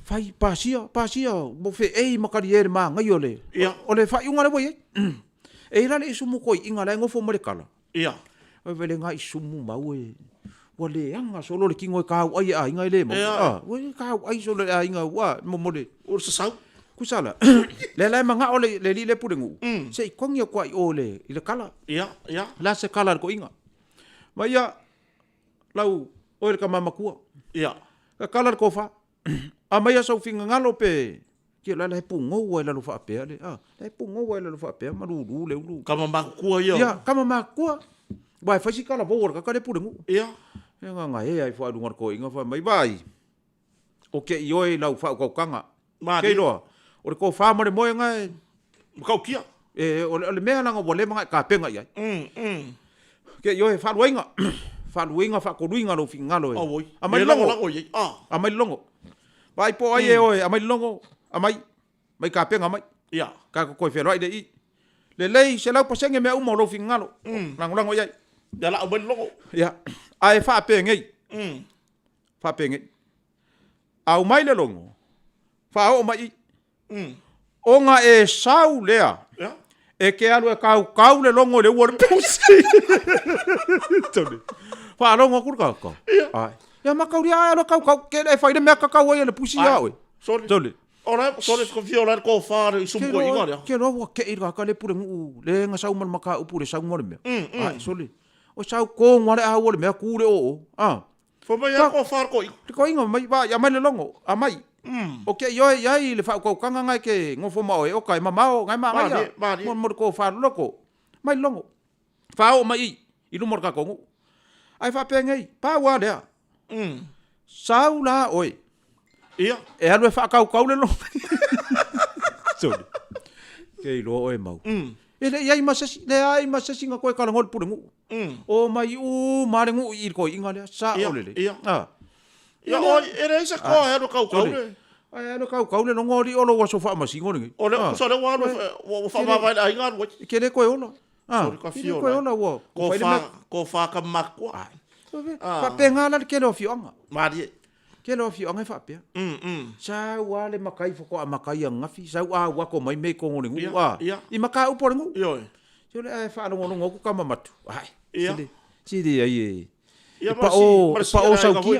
Fai pasia mo fe e makariere ma ngai ole. O le fa unga le boye. E la le sumu ko inga le ngo fo mo le kala. Ia. O vele ngai sumu mau e. Wa le anga solo le kingo ka ai ai ngai le mo. Wa ka ai solo ai ngai wa mo le. O se sau. Kusala. Le manga ole le purengu. Se kongia kwa ole ile kala. Ia. La se kala ko inga. Ma ia lau ole ka mamakua. Ia. Ka kala ko fa. A mai so finga ngalo pe. Ke la le pungo wa la fa pe ale. Le pungo wa la fa pe ma lu le lu. Ka mamakua ia. Ia, ka mamakua. Vai fa si kala bo ka le purengu. Ia. Nga ngai ai fa dungar ko inga fa mai vai. O ke ioi lau fa ko kanga. Ke loa. O le ko fa mo le moe ngai. Kau kia. O le mea langa wale mga ka penga ia. Ke ioi fa luinga. Fa luinga fa ko luinga lo finga lo. Amai longo ye. Amai longo. Vai po ai oi amai longo. Amai mai ka penga mai. Ia. Ka ko fe roi de i. Le lei se lau pasenge me umo lo finga lo. Lango ia. Ya la amai longo. Ia. Ai fa pengai. Fa pengai. Au mai le longo. Fa o mai. O nga e sau lea. E ke alu e kau le longo le ua le pusi. Tone. Fa longo kur ka. Ai. Ya makauri ai alo kau ke le fai de me kakau ai le pusi ya oi. Tone. Ora, sole ko fio la ko fa i sum ko inga. Ke ro wa ke i ka le pure ngu le nga sau man maka upu le sau ngore me. Ai sole. O sau ko ngore a wo le me ku le o. Fo mai ko fa ko. Ko inga mai ba ya mai le longo. A mai. Ok, yo yai le fa ko kanga ngai ke ngofo mau e o kai mamao ngai ma ngai. Mo ko fa loko. Mai longo. Fa o mai i lu mor ka ko. Ai fa pe ngai. Pa wa le. Sau la oi. Ia. E alu e whakau le lo. Sorry. Kei lo e mau. E le iai masasi ngā koe kalangol pure ngu. O mai mare ngu i koe inga lea. Sa o lele. Ia. Ia o e re isa koe alu kau le. Ai alu kau le no ngori olo wa so wha masi ngori. O le so le wa wha mawai la inga alu. Ke le koe olo. Sorry ka fio. Koe olo wa. Ko wha ka makua. Pa penga la ke lo fionga. Mari. Ke lo fionga fa pia. Sa wa le makai foko a makai ngafi. Sa wa ko mai me ko ngoni ngu. I makai upo ngu. Yo. Yo le fa lo ngono ku kama matu. Ai. Ia. Sidi ai. Pa o sa ki.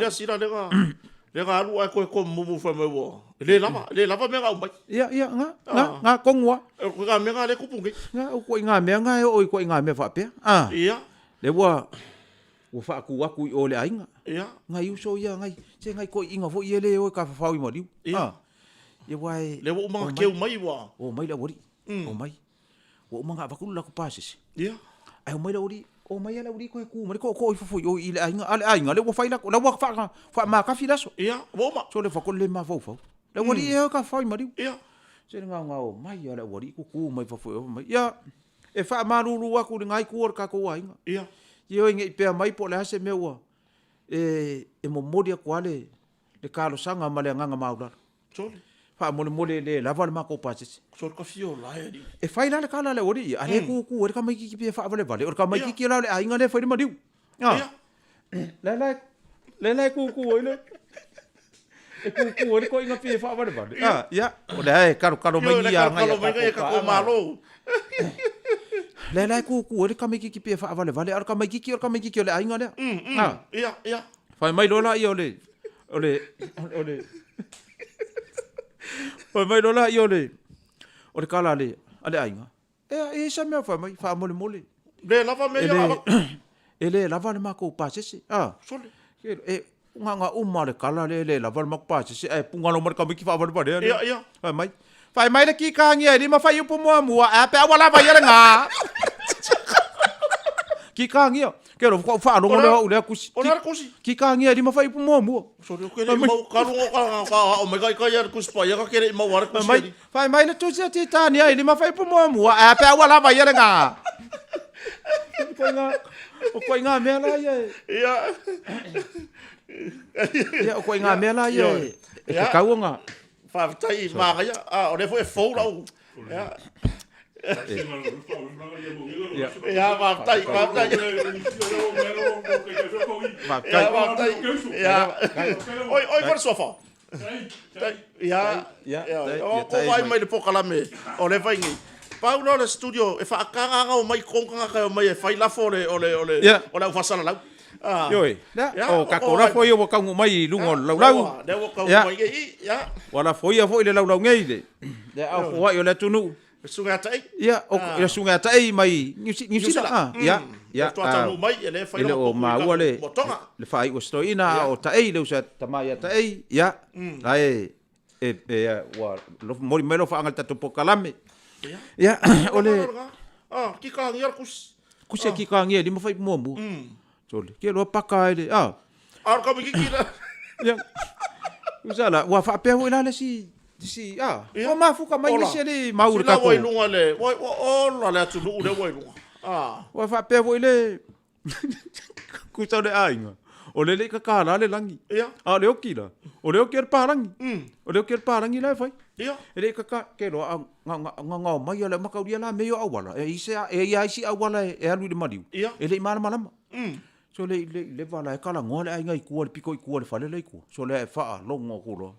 Le ga alu ai ko mumu fa me wo. Le lava me ga umbai. Ia nga kongwa. Ko ga me ga le kupungi. Nga ko nga me nga o ko nga me fa pia. Ia. Le wa fa ku o le ainga. Ia. Ngai uso ia ngai. Se ngai ko inga fo ia le o ka fa i mo diu. Ia wai. Le wo manga ke mai wa. O mai la wori. O mai. Wo manga va ku la ku pasis. Ia. Ai o mai la wori. O mai la wori ko ku mai ko fo o i le ainga le wo fa ila la wa fa ma ka fi laso. Ia. Wo ma. So le fa ko le ma fo. Le wori e ka fa i mo diu. Ia. Se nga o mai ia le wori ku mai fa fo mai. Ia. E fa ma lu wa ku ngai ku or ka ko ainga. Ia. Yo ngai pe mai po le hase meua. E mo modia kwale le kalo sanga male nganga maula. Sole. Fa mo le lava le mako pasis. Sole ka fio la e. E fai la le kala le ori. Ale ku o ka mai ki pe fa vale vale. O ka mai ki la le ainga le fa di madiu. Ah. Le ku o le. E ku o ko inga pe fa vale vale. Ah, ya. O le kalo mai ia ngai. Kalo mai ka ko malo. Le ku o ka mai ki pe fa vale vale. O ka mai ki le ainga le. Ah. Ia. Fai mai lola i ole. Fai mai lola i ole. Ole kala le. Ale ainga. E sa mea fai mai. Fa mole. Le lava me ia. Ele lava le mako pasese. Sole. E nga uma le kala le lava le mako pasese. E punga lo marka miki fa vale vale. Ia. Fai mai. Fai mai le ki kangi e ma fai upo mua. E pe wala vai nga. Ki kangi o. Ke ro fa lo ngole le kusi. Ona kusi. Ki kangi e ma fai upo mua. So le ke mo ka lo ka o me ka ya kusi pa ya ka ke mo war kusi. Mai fai mai le tu se ti tani e ma fai upo mua. E pe wala vai nga. Ko nga me la ye. Ia. Ia ko nga me la ye. E ka nga. Fa tai ma ya. O le fo la. Ia. Ja, maar tijd. Ja. Oi, wat is zo Ja. O vai mai de Poka Malie. O le vai ngi. Paulo le studio e fa kanga o mai konga ka mai e fai la fore o le fasala la. Yoi. O ka kora foi o ka mai lungo lau. De wo ka mai ya. Wala foi le lau ngei le. De au foi o le tunu. Sunga tai. Ia, o ia sunga tai mai. Ni sila. Ia. Tua mai ele fai o ma le. Le fai o stoina o tai le usa tamai tai. Ia. Ai wa mori melo fa ngal tatu Poka Malie. Ia, ole. Ki ka ngi kus. Kusia ki ka ngi di mo fai mo mo. Sole. Ke lo paka ele. Ar ka mi ki la. Ia. Usala wa fa pe ho la si o ma fuka mai ni sele maur ka ko. Wai lunga le. Wai o la tu lu le wai lunga. Wa fa pe voi le. Ku tau le ainga. O le ka kala le langi. Ia. Le okila. O le okir parangi. O le okir parangi le fai. Ia. Le ka ke lo nga mai le makauria la me yo awala. E isi awala e alu le maliu. Ia. Le malama. So le vala e kala ngole ainga I ku le piko I ku le fale le ku. So le fa longo ku lo.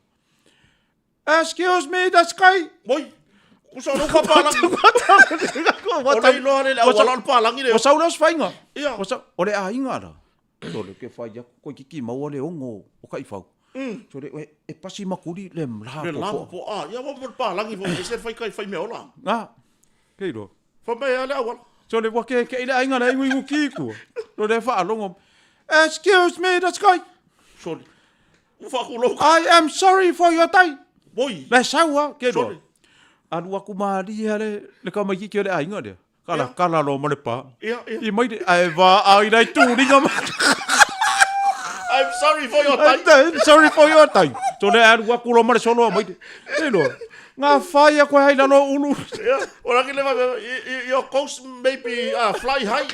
Excuse me, that's guy. Boy. Usa no pa palangi. What I lo le awala palangi le. O sa ulas fainga. Ia. O sa o le ainga la. So le ke fai ko ki mau le ongo o kai fau. So le e pasi makuri le mla po. Le la po. Ia mo palangi fo se fai kai fai me ola. Ke ro. Fa me ale awala. So le wa ke le ainga le ngi ki ku. Lo le fa longo. Excuse me, that's guy. Sorry. Ufa ku lo. I am sorry for your time. Boy. Le saua ke ro. Anu aku mari le ka mai ki le ainga le. Kala lo mo le pa. Ia. I mai ai va ai dai tu ni ngam. I'm sorry for your time. I'm sorry for your time. Tole aru wa kulo mare solo mai. Elo. Nga fai ko hai na no ulu. Ora que leva your coast maybe fly high.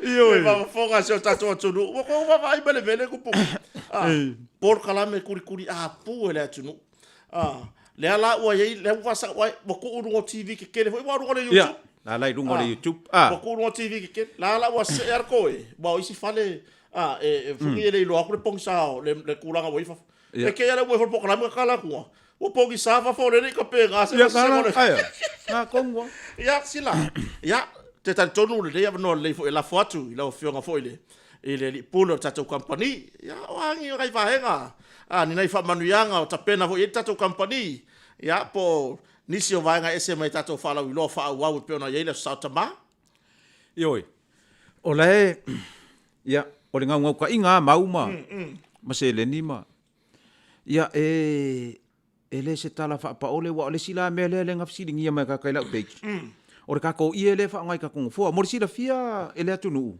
Io va foga se tato tunu. Ko va vai bele ku pu. Por kalame kuri pu ele tunu. Le ala wa ye le wa sa wa ko uru TV ke kele wa uru YouTube. La lai rungo le YouTube. Ko uru TV ke kele. La ala wa se ar ko e. Ba isi fale fuki ele lo akure pong sao le kulanga wa ifa. E ke ele wa por kalame kala ku. O pongi sa fa fo le ka pe ga se. Na kongo. Ya sila. Ya te tonu le ia no le la foto la fionga fo ile. Ile pulo tato company. Ya wangi kai fahenga. Ni nai fa manuianga o tapena vo tato company. Ya po nisi o vanga ese mai tato fala wi lo fa wa pe ona yele sautama. Ioi. Ole ya o le ngau ka inga mauma. Ma se le nima. Ya ele se tala fa pa ole wa ole sila mele le ngafsi dingia mai ka kai la pe. O ka ko ile fa ngai ka kung fo mo sila fia ele atunu.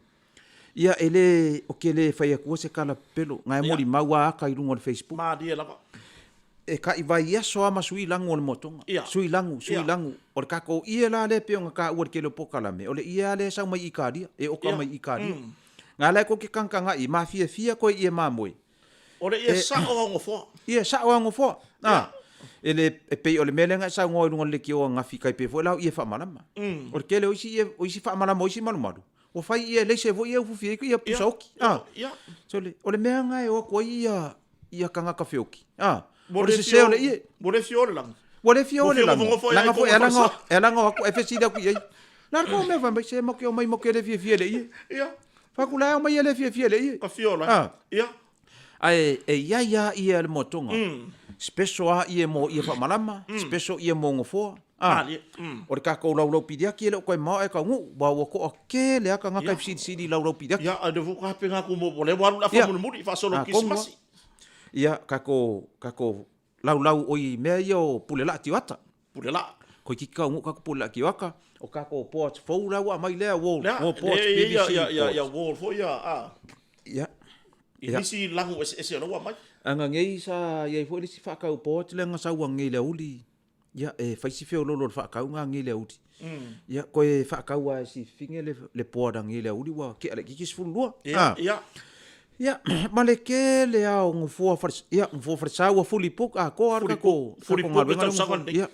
Ia ele o ke le fai aku se kala pelo ngai mori maua ka i rungo Facebook. Ma dia la. E ka i vai so ama sui langu o motonga. Sui langu. O ka ko ia la le pe ka o ke le poka la me. O le ia le sa mai ikaria e o ka mai ikaria. Nga le ko ke kankanga i ma fia ko i ma moi. O le ia sa o ngo fo. Ia sa o ngo fo. Ele pe o le melenga sa ngo rungo le ki o ngafi kai pe fo la ia fa malama. O ke le o isi fa malama o isi malu. O fai ia le se vo ia fufi ia pusoki. So le o le mea ngai o ko ia kanga ka fioki. O le se o le ia. Mo le fiole lang. O le fiole lang. Langa fo elanga ko FSC da ku ia. Na ko me va me se mo ke o mai mo ke le fie le ia. Ia. Fa ku la o mai le fie le ia. Ka fiola. Ia. Ai ia le motonga. Special ia mo ia fa malama. Special ia mo ngofo. O ka ko lau pidia ki le ko ma e ka ngu ba wo ko ke le ka nga ka sidi lau pidia. Ya de vo ka pe nga ku mo le wa la fa mo mo fa solo Christmas. Ya ka ko lau o i me yo pulela tiwata. Pulela. Ko ki ka ngu ka pulela ki waka o ka ko port fo lau mai le wo port ya wo fo ya Ya. Isi langu ese no wa mai. Anga ngei sa ye fo isi fa ka port le nga sa wa ngei le uli. Ya faisi feo lolo fa ka nga ngi le uti. Ya ko e fa ka wa si finge le poda ngi le uli wa ke ale ki sfulu lua. Ya male ke le a ngo fo fa ya ngo fo sa wa fuli puk ko ar ka ko fuli puk ta sa kon. Ya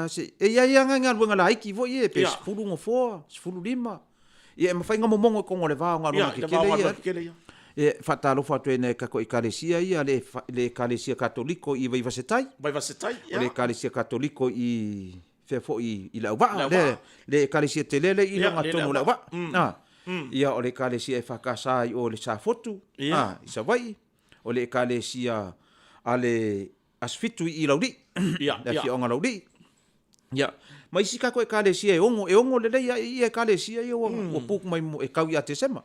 se ya nga nga la iki vo ye pe sfulu ngo fo sfulu lima. Ya ma fa nga momongo ko ngole va nga no ke le ya. Fatalo fa tuene ka ko ikalesia ia le kalesia katoliko i vai vasetai. Vai vasetai. Le kalesia katoliko i fefo i la va le kalesia telele i nga tonu la va. Ia o le kalesia e fakasai o le sa fotu. I sa vai. O le kalesia ale asfitu i laudi. Le fi onga laudi. Ya. Mai sika ko kalesia e ongo le ia kalesia i o puk mai e kau ia te sema.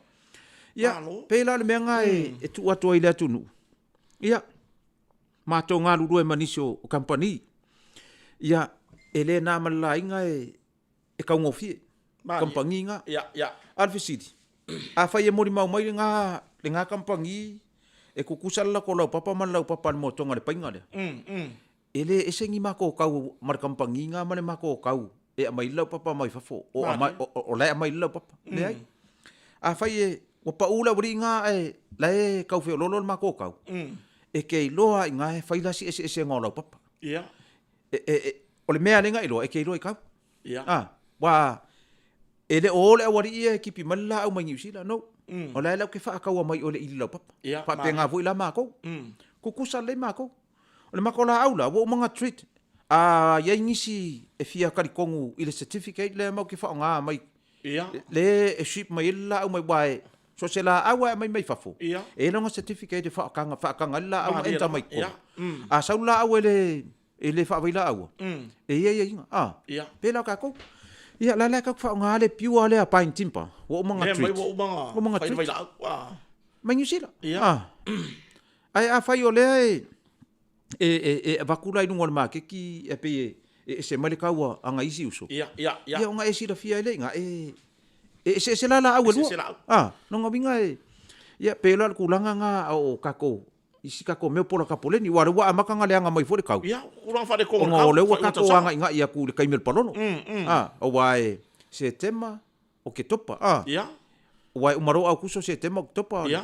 Ya, pela le menga e tu ato ile tunu. Ya. Mato nga lulu e manisio o company. Ya, ele na mala inga e ka ngofi. Company nga. Ya. Alfi City. A fa ye mori mau mai nga company e kukusal la ko la papa man la papa mo tonga le painga le. Ele esengi mako kau mar company nga male mako kau e mai la papa mai fafo o la mai la papa. Le ai. A fa ye o paula bringa la kau fe lolo ma ko kau e ke loa inga e faila si ese ngola papa o le mea lenga ilo e ke ilo i kau wa ele ole awari e kipi mala au mangi sila no o la ke fa kau mai ole ilo papa pa penga vo ila ma ko kukusa le ma ko o le makola aula wo manga treat ya ngisi e fia kali kongu ile certificate le ma ke fa nga mai le e ship mai ila au mai bai so se la awa mai fafo e no certificate fa kanga la au enta mai ko a sa la awa ele fa vai la awa ia pela ka ko ia la ka fa nga le piu ale a pain timpa wo manga treat wo manga treat vai la mai nyusila ai a fa yo le vakula i ngol ma ke ki e pe se male ka wa anga isi uso ia nga esi da fia le nga se la awel no nga binga Ia pela kulanga nga o kako. Isi kako me pola kapoleni wa wa amaka nga leanga mai fo de kau. Ia, kurang fa de ko. O le wa kako anga inga ia ku le kaimel palono. O wae se tema o ke topa. Ia. Wae umaro au kuso se tema o ke topa. Ia.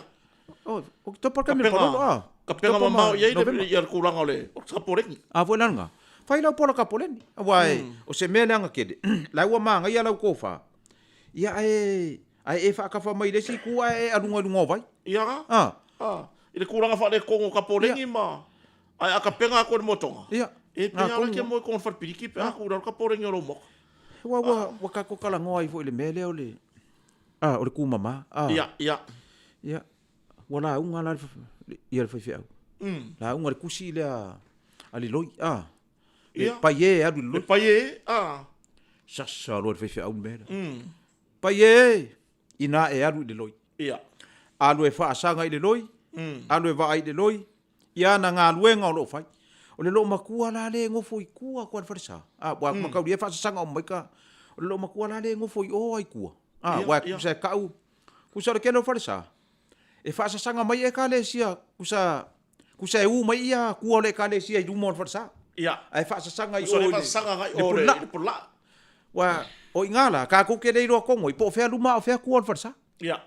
O ke topa kaimel palono. Kapenga mamau ia ia kurang ole. O kaporengi. Vo langa. Fai lau pola kapoleni. Wae o se me leanga kede. Lau wa manga ia lau kofa. Ia ai fa ka fa mai desi ku ai adunga vai. Ia ga? Ile kuranga fa de kongo kaporengi ma. Ai akapenga ko motonga. Ia. E pe ala ke mo kon fa piriki pe aku ro kaporengi ro mo. Wa ka ko kala ngoi fo ile mele ole. O le ku mama. Ia. Wala unga la ia fa fiau. La unga le kusi le ali loi. Ia. Paie adu loi. Paie. Sasa lo fa fiau mele. Paie ina e adu de loi. Ia. Alu e fa sanga ile loi. Alu e va ai de loi. Ia na nga luenga lo fai. O le lo makua la le ngofo i kua ko fa sa. Wa makau dia fa sanga o mai ka. O le lo makua la le ngofo i o ai kua. Wa ku sa kau. Ku sa ke no fa sa. E fa sanga mai e ka le sia ku sa e u mai ia kua le ka le sia i du mo fa sa. Ia. Ai fa sanga i o le fa sanga ngai o le pula. Wa o ingala ka ku ke dei ro kongo i po fe luma o fe kua fa sa. Ia.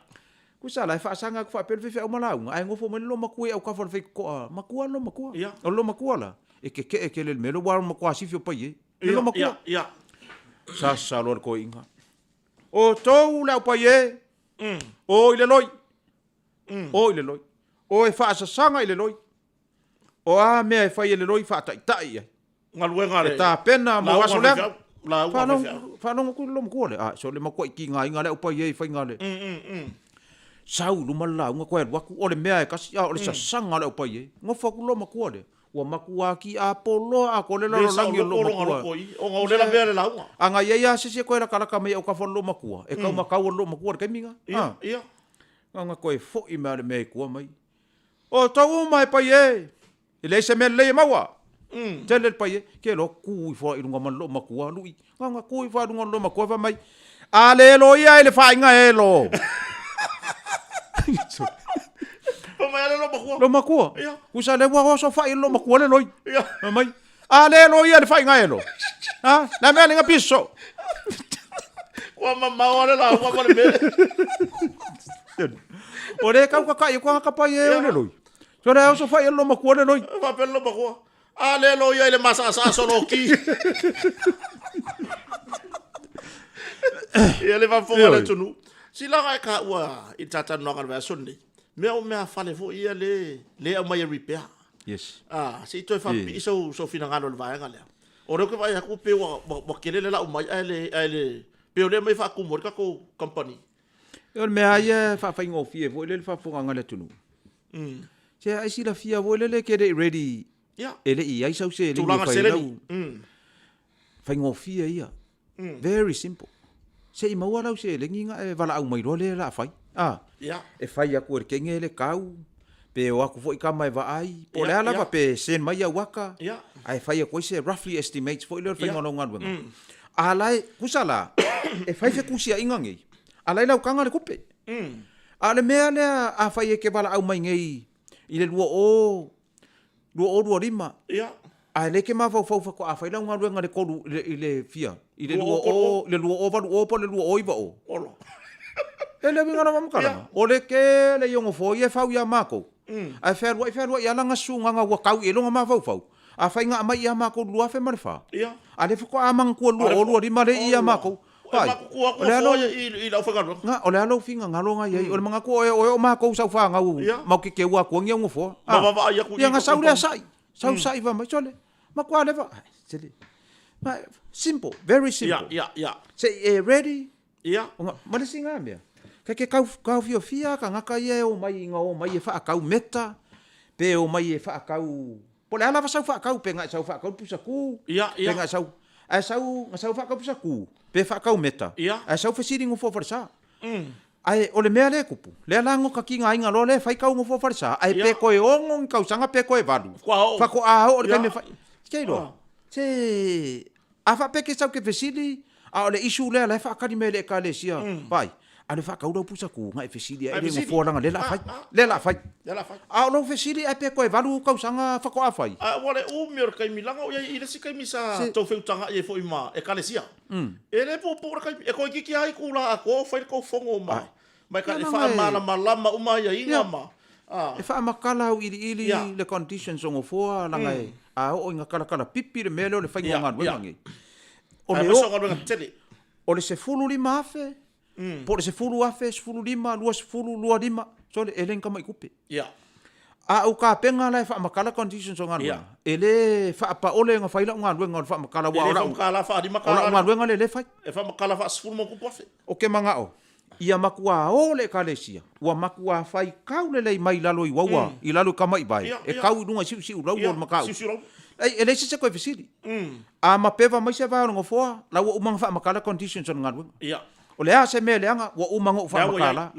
Ku sa lai fa sanga ku fa pe fe o malaunga ai ngofo mai lo makua au ka fa fe ko makua lo makua. O lo makua la. E ke le melo wa makua si fio pai. Lo makua. Ia. Sa lo ko inga. O tou la pai. O ile loi. O ile loi. O e fa sanga ile loi. O a me e fa ile loi fa tai. Ngaluenga le. Ta pena mo aso le. La fa no ku lo makua le. So le makua ki nga le o pai fa nga le. Sau lu mala nga ko wa ku o le mea e kasi o le sanga le o pai ngo fa ku lo makua le wa makua ki a polo a ko le lo langi lo makua o nga le la bea le la anga ia se ko la kala ka me o ka fo lo makua e ka makau lo makua ke minga ia nga ko e fo i me me ku mai o tau mai pai e le se me le mawa tele pai ke lo ku i fo i nga lo makua lui nga ku i fo lo makua va mai ale lo ia ele fa nga elo lo makua. Kusa le wa so fa lo makua le loi. Mai. Ale lo ia le fa ngaelo. Na me nga piso. Wa mama ole la wa ma me. Ore ka i ka pa ye le loi. So le so fa lo makua le loi. Fa pe lo makua. Ale lo ia le masa sa so lo ki. Ia le va fo le tunu. Sila ka wa i tata no ka va sonni. Me fale fo ia le mai repair. Yes. Si to fa so fina ngalo le vai ngale. Ore ko vai ku pe wa kele la mai ale pe le mai fa ku mo ka ko company. Ore me ai fa ngo fie vo le fa fo ngale tunu. Se ai si la fia vo le ke ready. Ya. Ele i ai so se le fa ngo fie ia. Very simple. Se i maua lau se le nginga e wala au mai role la fai. Ya. E fai aku ke ngele kau. Pe o aku foi kama e vai. Po le ala pe sen mai au waka. Ya. Ai fai aku se roughly estimates foi le fai ngono ngan wenga. Alai kusala. E fai fe kusia ingangi. Alai lau kanga le kupe. Ale mea le a fai ke wala au mai ngei. I le lua rima. Ya. Ai le ke ma fau ko a fai lau ngan wenga le kodu le fia. I le lua o va le lua o iva o. Olo. Ele vinga na mamkala. O le ke le yongo fo ye fau ya mako. Ai ferwa ya langa sunga nga wa kau e longa ma fau. A fai nga mai ya mako lua fe marfa. Ia. Ale fo amang ko lua di mare ia mako. Pai. Ole alo i la fa ngalo. Nga ole alo finga ngalo nga ye. Ole manga ko o mako sa fa nga u. Mau ke wa ko ngi fo. Ma ya ku. Ya nga sau sai. Sau sai va ma chole. Ma kwa le va. Sele. Ma simple, very simple. Ya. Say ready. Ia. Ma le singa mea. Ke kau fia ka ngaka ye o mai nga o mai e fa kau meta pe o mai e fa kau po le ala fa fa kau pe nga sa fa kau pusa ku ia nga sa nga fa kau pusa ku pe fa kau meta a sa fa siri ngo fo farsa ai o le mea le kupu le ala ngo ka ki nga inga lo le fa kau ngo fo farsa ai pe ko e ongo kau sanga pe ko e valu fa ko a o le me fa ke do se a fa pe ke sa ke fesili a o le isu le ala fa ka di me le ka le sia pai Ale fa kaura pusa ku ngai fesili Ai ele fesili. ngofo langa lela fai. Lela fai. A lo fesili ai pe koe valu kau sanga fa ko afai. Wale umi or kai milanga o ia ire si kai misa tau feutanga e foi ma e kalesia. Ele po kai e ko kiki ai kula a ko fai ko fongo ma. Mai ka e fa mala malama uma ia inga ma. E fa makala u ili le conditions o ngofo langa e. A o inga kala pipi le mele o le fai ngonga ngangi. O le o. O le se fulu lima afe. Po le se fulu afe, se fulu lima, lua lima. So le elenka mai kupe. A u ka penga la fa makala conditions o nganu. Ele fa pa ole nga faila nganu nga fa makala wa ora. Ele fa makala fa di makala. Ora nganu nga le fai. E fa makala fa sfulu mo kupo fe. O ke manga o. Ia makua o le kalesia. Wa makua fai kau le mai lalo I wawa. I lalo kama I bai. E kau nunga siu lau o makau. Ai ele se ko fesili. A mapeva mai se va ngo foa. La wa umang fa makala conditions o nganu. O le a se mele anga wa umanga u fa makala.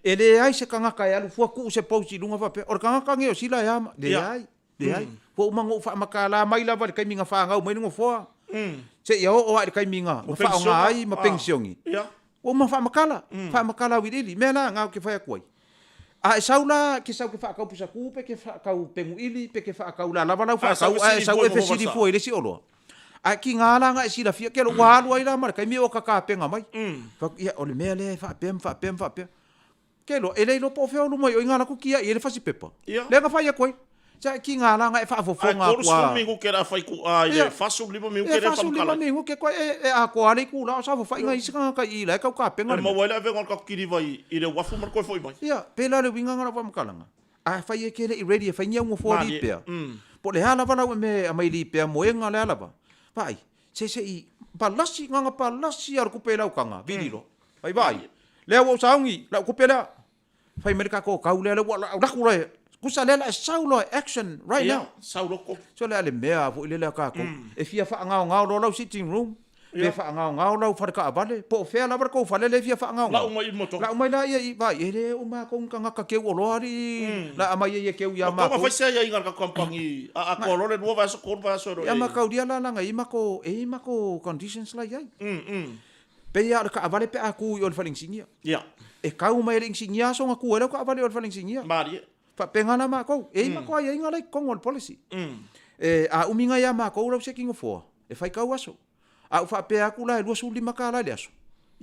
Ele ai se kanga kai alu fua ku se pausi lunga fa pe. O kanga kange o sila ya le ai. Wa umanga u fa makala mai la va kai minga fa nga mai ngo foa. Se ia o ai kai minga. O fa nga ai ma pensiongi. O ma fa makala widili mela nga ke fa koi. A saula ke sau ke fa ka pusa ku pe ke fa ka pengu ili pe ke fa ka la lava la fa sau sau e fesi di foi le si olo. A ki ngala nga si la fia ke lo walu ai la mar kai mi o ka penga mai. Fa ia o le mele fa pem. Ke lo ele lo po fe o mai o ngala ku kia ele fa si pepa. Le nga fa ia koi. Sa ki ngala nga e fa fofonga kwa. Ai mingu ke ra fai ku ai fa su lima mingu ke ra fa makala. Mingu ke koi e a ko ale ku la sa fa ngai sika ka I la ka penga. Ma wala ve ngon ka kiri vai I le wafu mar ko foi mai. Ia, pela le winga nga fa makala. A fa ia ke le ready fa nya mo fo li pe. Po le hala vala me mai li pe mo enga le hala ba. Vai, se I palasi nga palasi ar ku pela ukanga, vidilo. Vai. Le o saungi, la ku pela. Fa mereka ko ka le wa la ku le. Kusa lela e saulo action right now. Saulo ko. So le ale mea vo ile le ka ko. E fia fa ngao lo sitting room. Be fa ngao lo fa ka vale. Po fe la bar ko fa le fia fa ngao. La umai moto. La umai la ia va ele o ma ko nga ka ke o lo ari. La ama ia ke ia ma. Ko fa se ia inga ka kompangi. A ko lo le no va so ko va so. Ya ma ka dia la nga I ma ko conditions la ia. Pe ia ka vale pe aku o faling singia. Ya. E ka uma ring singia so nga ku ele ka vale o faling singia. Mari. Fa pengana ma ko ma ko ia inga lai kongol policy a uminga ia ma ko ro seking fo e fai ka waso a fa pe aku la lu su lima ka la leso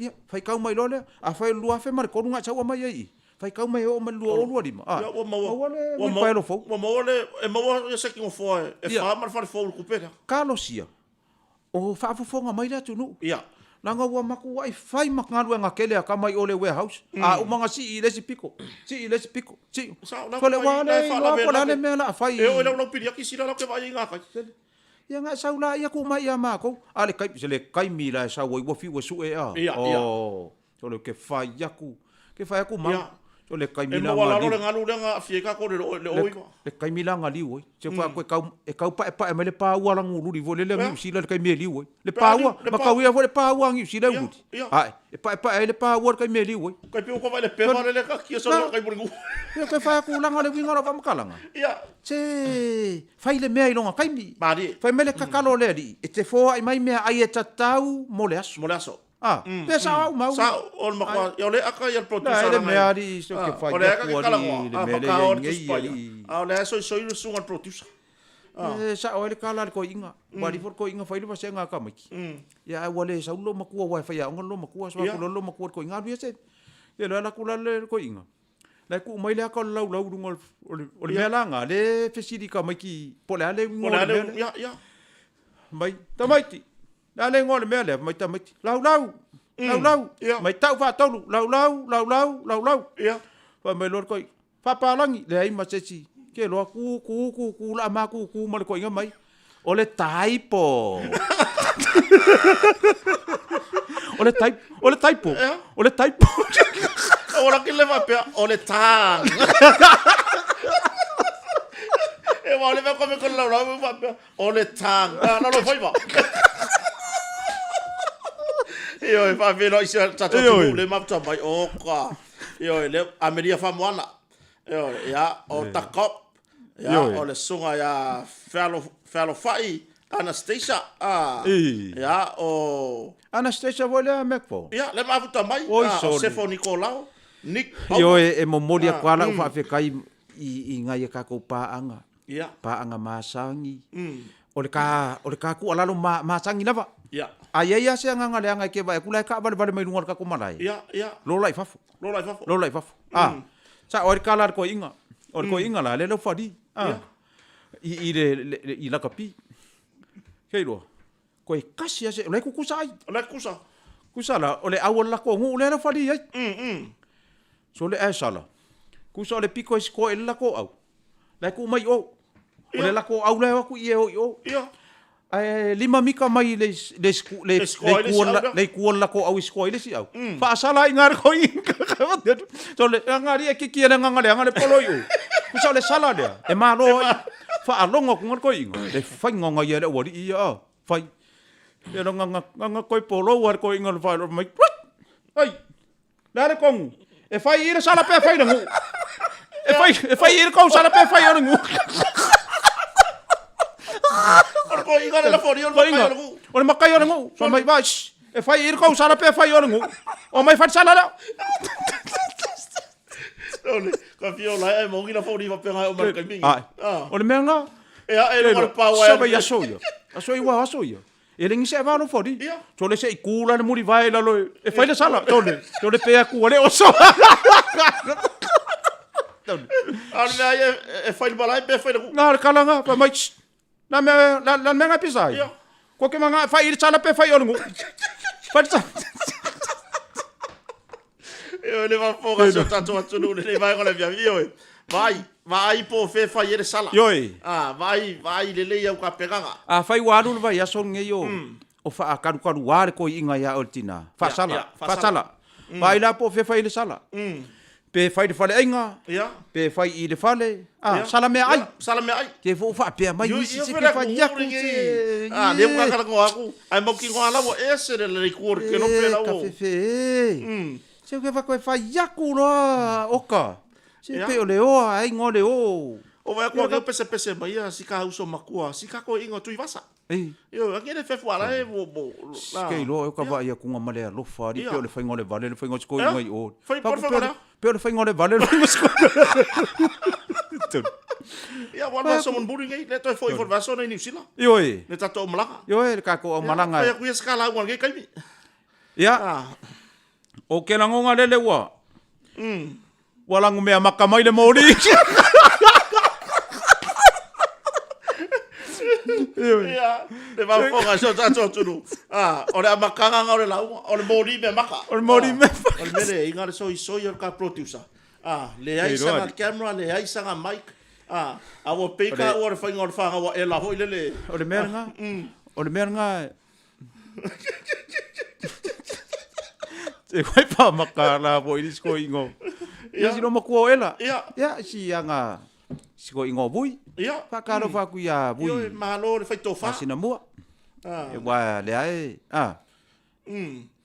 ia fai ka mai lole a fai lu a fe mar ko nga chawa mai ai fai ka mai o ma lu o lu lima o mole e mo seking fo e fa mar fa fo ku pera Carlosia o fa fo nga mai la tu nu ia Nanga wa maku ai fai makngalu nga kele ka mai ole warehouse. A umanga si ile si piko. Si. Ko le wale ko le mela fai. E o le pidi ki sila la ke vai nga ka. Ya nga saula ia ko mai ia mako. Ale kai le kai mila sa wo fi wo su e a. Oh. So le ke fai yaku. Ke fai yaku ma. So le kai mila nga. E mo ngalu nga fieka ko le oi. Le kai mila nga li wo. Se fa ko kau pa mele pa wa lang ulu li vo le sila le kai meli wo. Le pa wa ma ia vo le pa wa ngi sila wo. Ai e pa le pa wa kai meli wo. Kai pe ko vai le pe le ka ki so kai buringu. Ya kai fa ku langa le winga va makalanga. Ya. Se fai le mea ilonga kai mi. Mari. Fai mele kakalo le di. E te fo ai mai mea ai e tatau moleaso. Pe sa mau. Sa on ma ko yo le aka yo producer le mea di so ke fai ku le mele ngi. A le so yo sunga producer. Sa o le kala ko inga. Bari for ko inga fai le vasenga ka mai. Ya wale sa lo makua wa fai anga lo makua so ko lo makua ko inga bi se. Ye la kula le ko inga. La ku mai le ka lau ngol o le mela nga le fesidi ka mai ki po le ale ngol. Ya. Mai tamaiti. La le ngol mele mai tamaiti. Lau. Mai tau fa tolu. Lau. Ya. Fa mai lor ko. Fa palangi le ai masesi. Ke lo ku la ma ku mal ko inga mai. O le taipo. O le taipo. Ora que leva pe o le tang. E vale me come con la o le tang. No lo foi va. Io fa velo i sa to le map to mai o ka. Io le Ameria famoana. Io ya o takop. Ya o le sunga ya falo fai Anastasia. Ya, o... Anastasia voi lea mekpo. Ya, le mafuta mai. Oi, O sorry. Sefo Nicolau. Nick. Yo e momolia kwala ufa fekai I ngai ka ko paanga. Ya. Paanga masangi. Ole ka ku alalo masangi lava. Ya. Ai ia se nganga le ngai ke ba ku lai ka ba mai lunga ka ko malai. Ya, ya. Lo lai fafu. Lo lai fafu. Lo lai fafu. Sa ore kala ko inga. Ore ko inga la le lo fadi. I la kapi. Keiro. Ko e kasi ase le ku kusai. Le kusa. Kusala ole awol la ko ngu le lo fadi ai. So le sala. Kusa le piko ko e la ko au. Le ku mai o. Ole la ko au le ku I o. Ia. Ai lima mika mai le kuola ko au skoile si au. Fa sala ingar ko inga. So le ngari e kiki le ngale polo yo. Kusa le sala le. E malo fa alonga ko ngor ko inga. Le fa ngonga ye le wori ia. Fa. E nganga ko polo war ko inga fa mai. Ai. La le kong. E fa ira sala pe fa ngu. E fa ira ko sala pe fa ngu. Ko inga le fori o ngu. O makai o ngu. So mai ba. E fa ira ko sala pe fa ngu. O mai fa sala la. Ole, ka fio la e mo ngina fori va penga o mar ka mingi. O le menga. E e no pa wa. Sa ba ya soyo. Aso iwa asoyo. E le ngise va no fori. So le se ikula le muri vai la lo. E fa le sala. So le pe ku le o so. Arme e fa le balai pe fa le. Na kala nga pa mai. Na menga pisai. Ko ke manga fa ir sala pe fa yo ngu. Fa Eu le va foga so tanto atu no le vai con la via io. Vai po fe fa iere sala. Yoi. Vai le ia ka peganga. Fai waru vai aso nge yo. O fa karu ware ko inga ya oltina. Fa sala. Vai la po fe fa ile sala. Pe fai de fale inga. Ja. Pe fai I de fale. Sala me ai. Sala me ai. Ke fo fa pe mai si se ke fa ya ku. Le mo ka ko aku. Ai mo ki ngala wo ese le kuor ke no pe la wo. Se ke fa ko fa ya ku no oka. Se pe o le o ai ngole o. O vai ko ke pese mai si ka uso makua. Si ka ko inga tu ivasa. Yo, aqui ele fez falar é bo. Skei lo eu kava ia kunga male lo fari pe le fainga le vale le fainga sko ngai o. Foi por favor. Pe le fainga le vale le fainga sko. Ja, wat so mon boering le toi foi informação na New Zealand. Yo e. Le tato o malanga. Yo e ka ko o malanga. Ya ku escala ngwan ke kaimi. Ya. O ke la ngonga le wa. Wala ngumea makamai le mori. Ja, le va foga so tato tunu. Ora makanga ngore la o le mori me maka. O le mori me. O le mele inga so o ka producer. Le ai sanga camera, le ai sanga mic. A wo peka o le fainga o le fanga o e la ho le. O le merga. O le merga. E vai pa makala po ini sko ingo. Ya si no makuo ela. Ya si anga sko ingo bui. Ya. Pa karo fa ku ya bui. Yo malo le fai tofa. Asina mua. E wa le ai.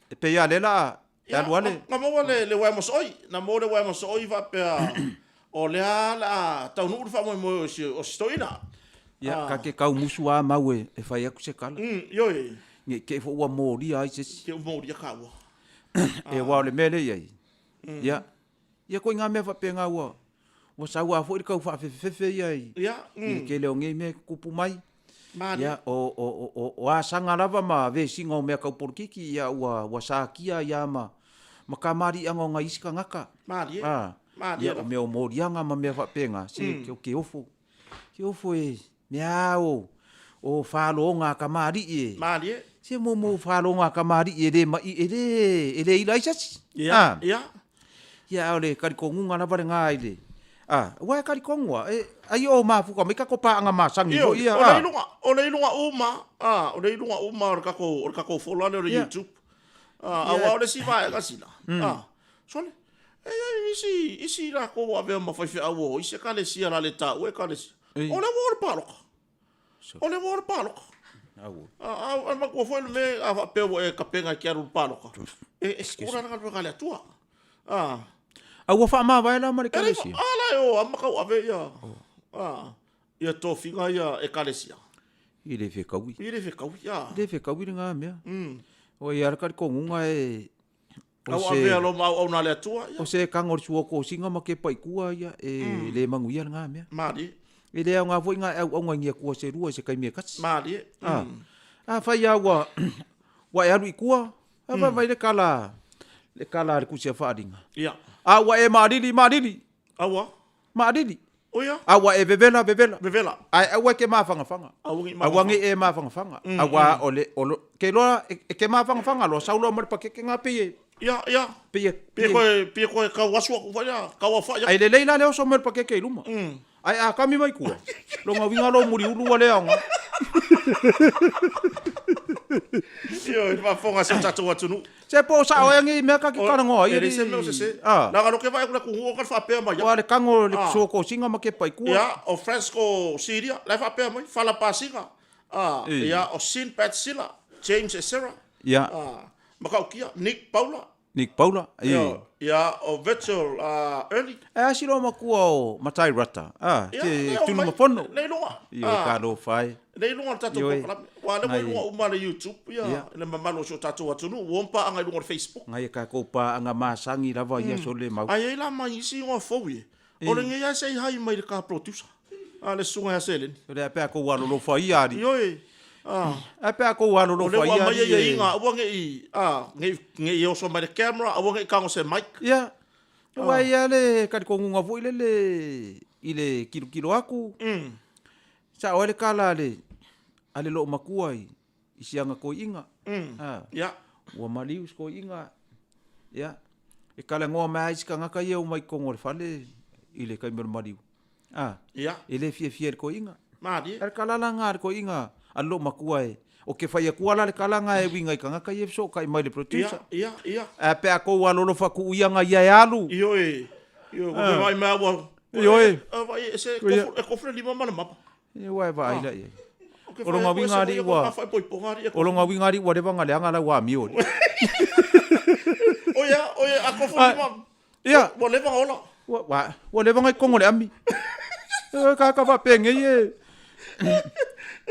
E pe ya le la. Ya luale. Na mo le wa mo soi. Na mo le wa mo soi va pe o le ala tau nu fa mo o stoina. Ya ka ke kau musu a mawe e fai aku se kala. Yo e. Nge ke fo wa mori ai se. Ke mori ka wa. E wa le mele ai. Ya. Ya ko nga me fa pe nga wa. Wa sa wa fo ka fa fe ai. Ya. Ke le nge me kupu mai. Ya o sanga lava ma ve singo me ka porkiki ya wa sa kia ya ma. Makamari anga nga iska ngaka. Mari. Ya o me o morianga ma me fa penga se ke ofo. Ke ofo e. Miao. O falo nga kamari e. Mari. Se mo falo nga kamari e de ma ele ila isasi. Ya. Ya ole kari kongunga na bare nga ile. Wa kari kongwa ai o ma fu ko me ka ko pa nga masangi ho ia. O le ilunga uma o ka ko follow le YouTube. Wa ole si vai ka sina. Sole. Isi la ko wa ve ma fa fa wo isi ka le si ala le ta we ka le. O le wor palo. O le wor palo. Ma ko foi me a pe e ka penga ki aru palo. Ora na ka le tua. Wa fa ma vai la ma le kalesi. Ala yo amma ka ave ya. Ia to finga ia e kalesia. I le whekaui. I le whekau, ia. Le whekaui le ngā mea. O i arakari ko ngunga e... Au avea lo mau au nā le atua, ia. O se kangori sua ko singa ma ke paikua ia e le manguia le ngā mea. Māri. E le au ngā voi ngā au ngia kua se rua se kaimia katsi. Māri. Whai awa, wa e alu i kua. Vai le kala le kusia whaaringa. Ia. Wa e maariri. Awa. Maariri. O ia. Awa e vevela. Vevela. Awa ke mawhangawhanga. Awangi e mawhangawhanga. Awa olo, ke loa, ke mawhangawhanga loa, sauloa maripa ke ngā pie. Ia. Pie koe kau asua ku whaia, kau a whaia. Ai le leila leo so maripa ke luma. Ai a kami mai kua. Longa winga lo muri ulua leo nga. Io, ma fonga se tatu atunu. Se po sa o yangi mea ka ki karangoa. Eri se meo se. Nanga no ke vai kuna kuhua ka whapea mai. Wa le kango le soko singa ma ke pai kua. Ia, o Francisco Syria, lai whapea mai, whala pasinga. Ia, o Sin Pat Silla, James Essera. Ia. Makau kia, Nick Paula. Ia, o Virtual Early. Asiro makua o Matai Rata. Te tunu mapono. Nei lunga. Ia, ka lo whai. Nei lunga tatu pokalame. Wa le mai lunga umana YouTube. Ia, le mamalo so tatu atunu. Wompa anga lunga Facebook. Ngai ka kopa anga masangi lava ia so le mau. Ai la mai isi ngā fōi. O le ngai sei hai mai le ka producer. Le sunga ya selen. Le apea ko wano lo whai ari. Ioi. Apea ko wano lo whai ari. O le mai ia inga. Ua ngai i oso mai le camera. Ua ngai kango se mic. Ia. Wai ia le kari ko ngunga fōi le i le kilo aku. Sa o le kala le. Ale lo makua i sianga ko inga. Ia. Ua malius ko inga. Ia. E kala ngoa mai isi ka ngaka ia o mai kongo le fale i le kaimero mariu. Ia. E le fie ko inga. Maadi. E kala langa ko inga. Alo makua e. O ke whaia kuala le kala nga e winga i ka ngaka ia so kai mai le producer. Ia. E pea kou alolo whaku uianga ia e alu. Ioi. Ko mai mea ua. Ioi. Vai se e kofre lima mana mapa. Ioi vai la ia. Olonga wingari ua. Olonga wingari ua le wanga le anga la ua miori. Oia, a kofre lima. Ia. Wa le wanga ola. Wa le wanga i kongo le ami. Ka wa penge ie.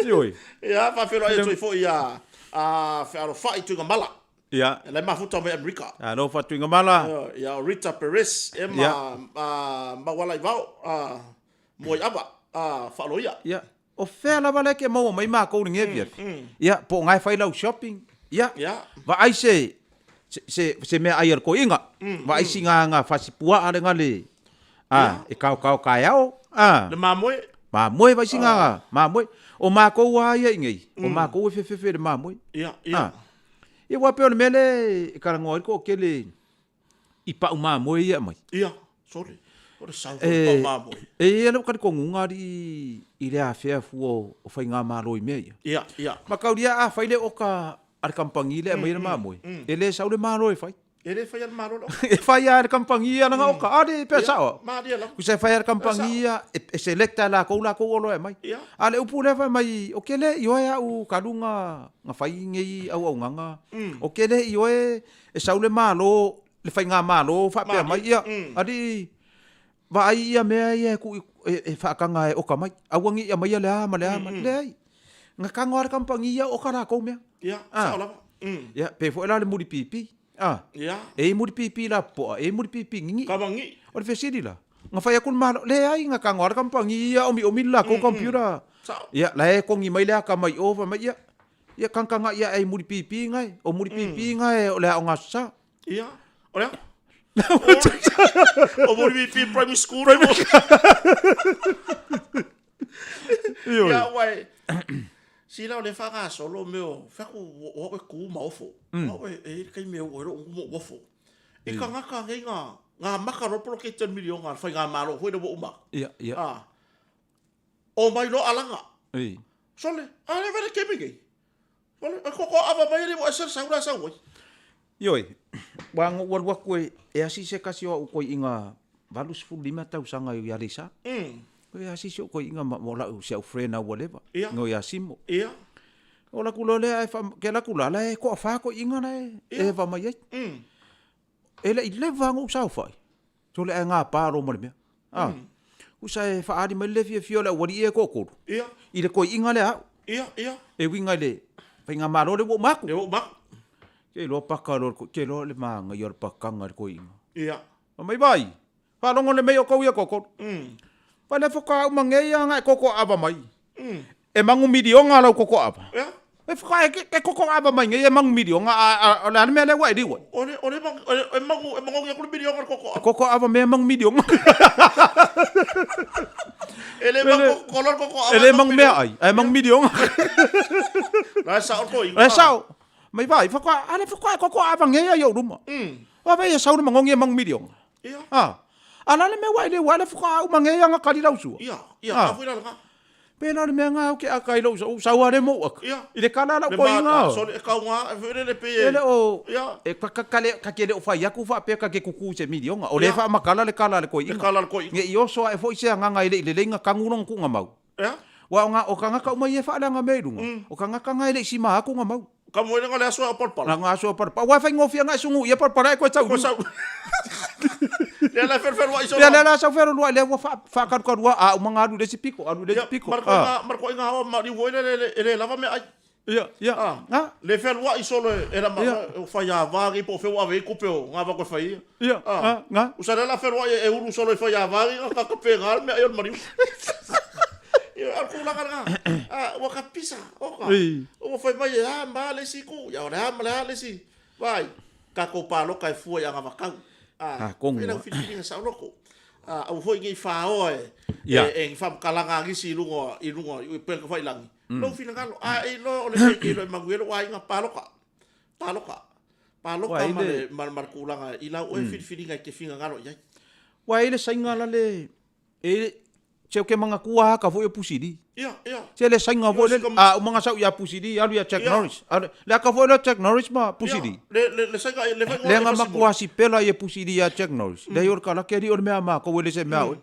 Ioi. Ia, fa fero e toi fo ia. Fero fai tu mala. Ia. Le mafuta me America. Lo fa tu mala. Ia, Rita Perez e ma wala i vau. Moi aba. Fa loia. Ia. O fea lava le ke mau mai ma ko nge via. Ia, po ngai fai lau shopping. Ia. Va ai se me ai ko inga. Va ai singa nga fasipua ale ngale. E kau kai au. Le mamoe. Mamoe vai singa. Mamoe. O ma ko wa ia ngai. O ma ko fe le mamoe. Ia. E wa pe on mele karango ko kele ipa uma moe ia mai. Ia. Sorry. Ora sau pa mamoe. E lo ka ko ngari i le afea fu o fai ngā malo i mea. Ia. Makauria a fai le oka ar kampangi le mai le mamoe. E le sau le malo e fai. E le fai al malo. E fai ar kampangi ana nga oka. Ade pesa o. Ma dia la. Ku se fai ar kampangi e selecta la ko lo e mai. Ale upu le fai mai o kele i oe au kalunga nga fai ngei au nganga. O kele i oe e sau le malo le fai ngā malo fa pe mai ia. Adi va ia mea ia ku e whaakanga e oka mai. Awangi ia mai le ama. Le ai. Nga kango ar kampangi ia oka rā kou mea. Ia, sao lava. Ia, pe fo e la le muri pipi. Ia. E muri pipi la poa. E muri pipi ngingi. Kawangi. O le fesiri la. Nga whai akun malo. Le ai nga kango ar kampangi ia omi la kou computer. Ia, la e kongi mai le aka mai over mai ia. Ia kankanga ia e muri pipi ngai. O muri pipi ngai o le a o ngasa. Ia. O lea. O muri pipi primary school. Ia, wai. Sila o le whaka solo meo, whaku o ku maofo. O e kai meo o ero uofo. E ka ngaka ngei ngā maka ropolo ke 10 million ngā whai ngā maro, hoi na wo umak. Ia. O mai lo alanga. Sole, le vere kemi ngei. Koko awa mai re mo e ser saura sa oi. Ioi, wang waku e asi se kasi o koi inga valus fu 5 tau sanga i arisa. Koe asi se koi inga mo la se au frena whatever. Ngo ia simo. Ia. O la kulo le ke la kula le ko fa ko inga na e va mai. Ele i le vangu sa fai. So le nga pa ro mo le. Usa e fa ari mai le fio le wari e ko ko. Ia. I le koi inga le. Ia. E winga le. Pai ngā maro le wo maku. Le o mak. Ke lo pakaro ke lo le manga yor pakanga ko inga. Ia. Mai vai. Whalongo le mei o kau ia koko. Pai le whaka au mangei a ngai koko ava mai. E mangu midionga lau koko ava. Ia. E whaka ke koko ava mai ngai e mangu midionga a le ane mea le wai diwa. E mangu ia kulu midionga koko ava. Koko ava mea mangu midionga. Ele mangu kolor koko ava. Ele mangu mea ai. E mangu midionga. Lai sao ko inga. Lai sao. Mai vai. Whaka koko ava ngai a iau ruma. Wa vai e sao na mangongi e mangu midionga. Ia. Ala le mea wai le wale whaka au mangei anga kari lau sua. Ia. Afu ina laka. Pena le mea ngā ke akai lau sau are mo ak. Ia. I le kala lau ko inga. So le kau ngā, e le pe e. Ele o. Ia. E kakale ka ke le o fai aku fa pe ka ke kuku se midionga. O le fa makala le kala le ko inga. Le kala le ko inga. Nge i oso e foi se nganga ile le lenga kangurong ku ngamau. Ia. Wa nga o kanga ka mai e fa la nga meirunga. O kanga ka ngai le sima aku ngamau. Ka mo nga le aso a porpala. Nga aso porpala. Wa fa ngofia nga sungu ia porpala ko tau. Ko sau. Le la fer wa iso. Le la sa fer wa le wa fa ka ka wa a mga adu de piko, adu de piko. Marco nga ho ma ri wo le lava me ai. Ia. Nga le fer wa iso le era ma fa ya va ri po fe wa ve ku pe o nga va ko fa ia. Ia. Nga. Usa la fer wa e uru solo fa ya va ri ka ka pe ngal me ai o mari. Ia ku la nga. Wa ka pisa. O ka. O fa mai ya ma le si ku. Ya ora ma le si. Vai. Ka ko pa lo kai fu ya nga va ka. Kongo. Ina fitinga sa loko. Au foi ngi fa o e fa kalanga ngi si lungo i pe ka fai langi. No fina ngalo e no le ke lo maguelo wa inga paloka. Mal kulanga i la o fitinga ke finga ngalo ya. Wa ile sainga la le e Seu ke mga kuha ka vo e pusidi. Ia. Se le sainga vo le mga sau ia pusidi alu ia Jack Norris. Le ka vo le Jack Norris ma pusidi. Le sainga le vai. Le nga makuha si pela ia pusidi ia Jack Norris. Le yor kala ke ri or mea ma ko le se mea.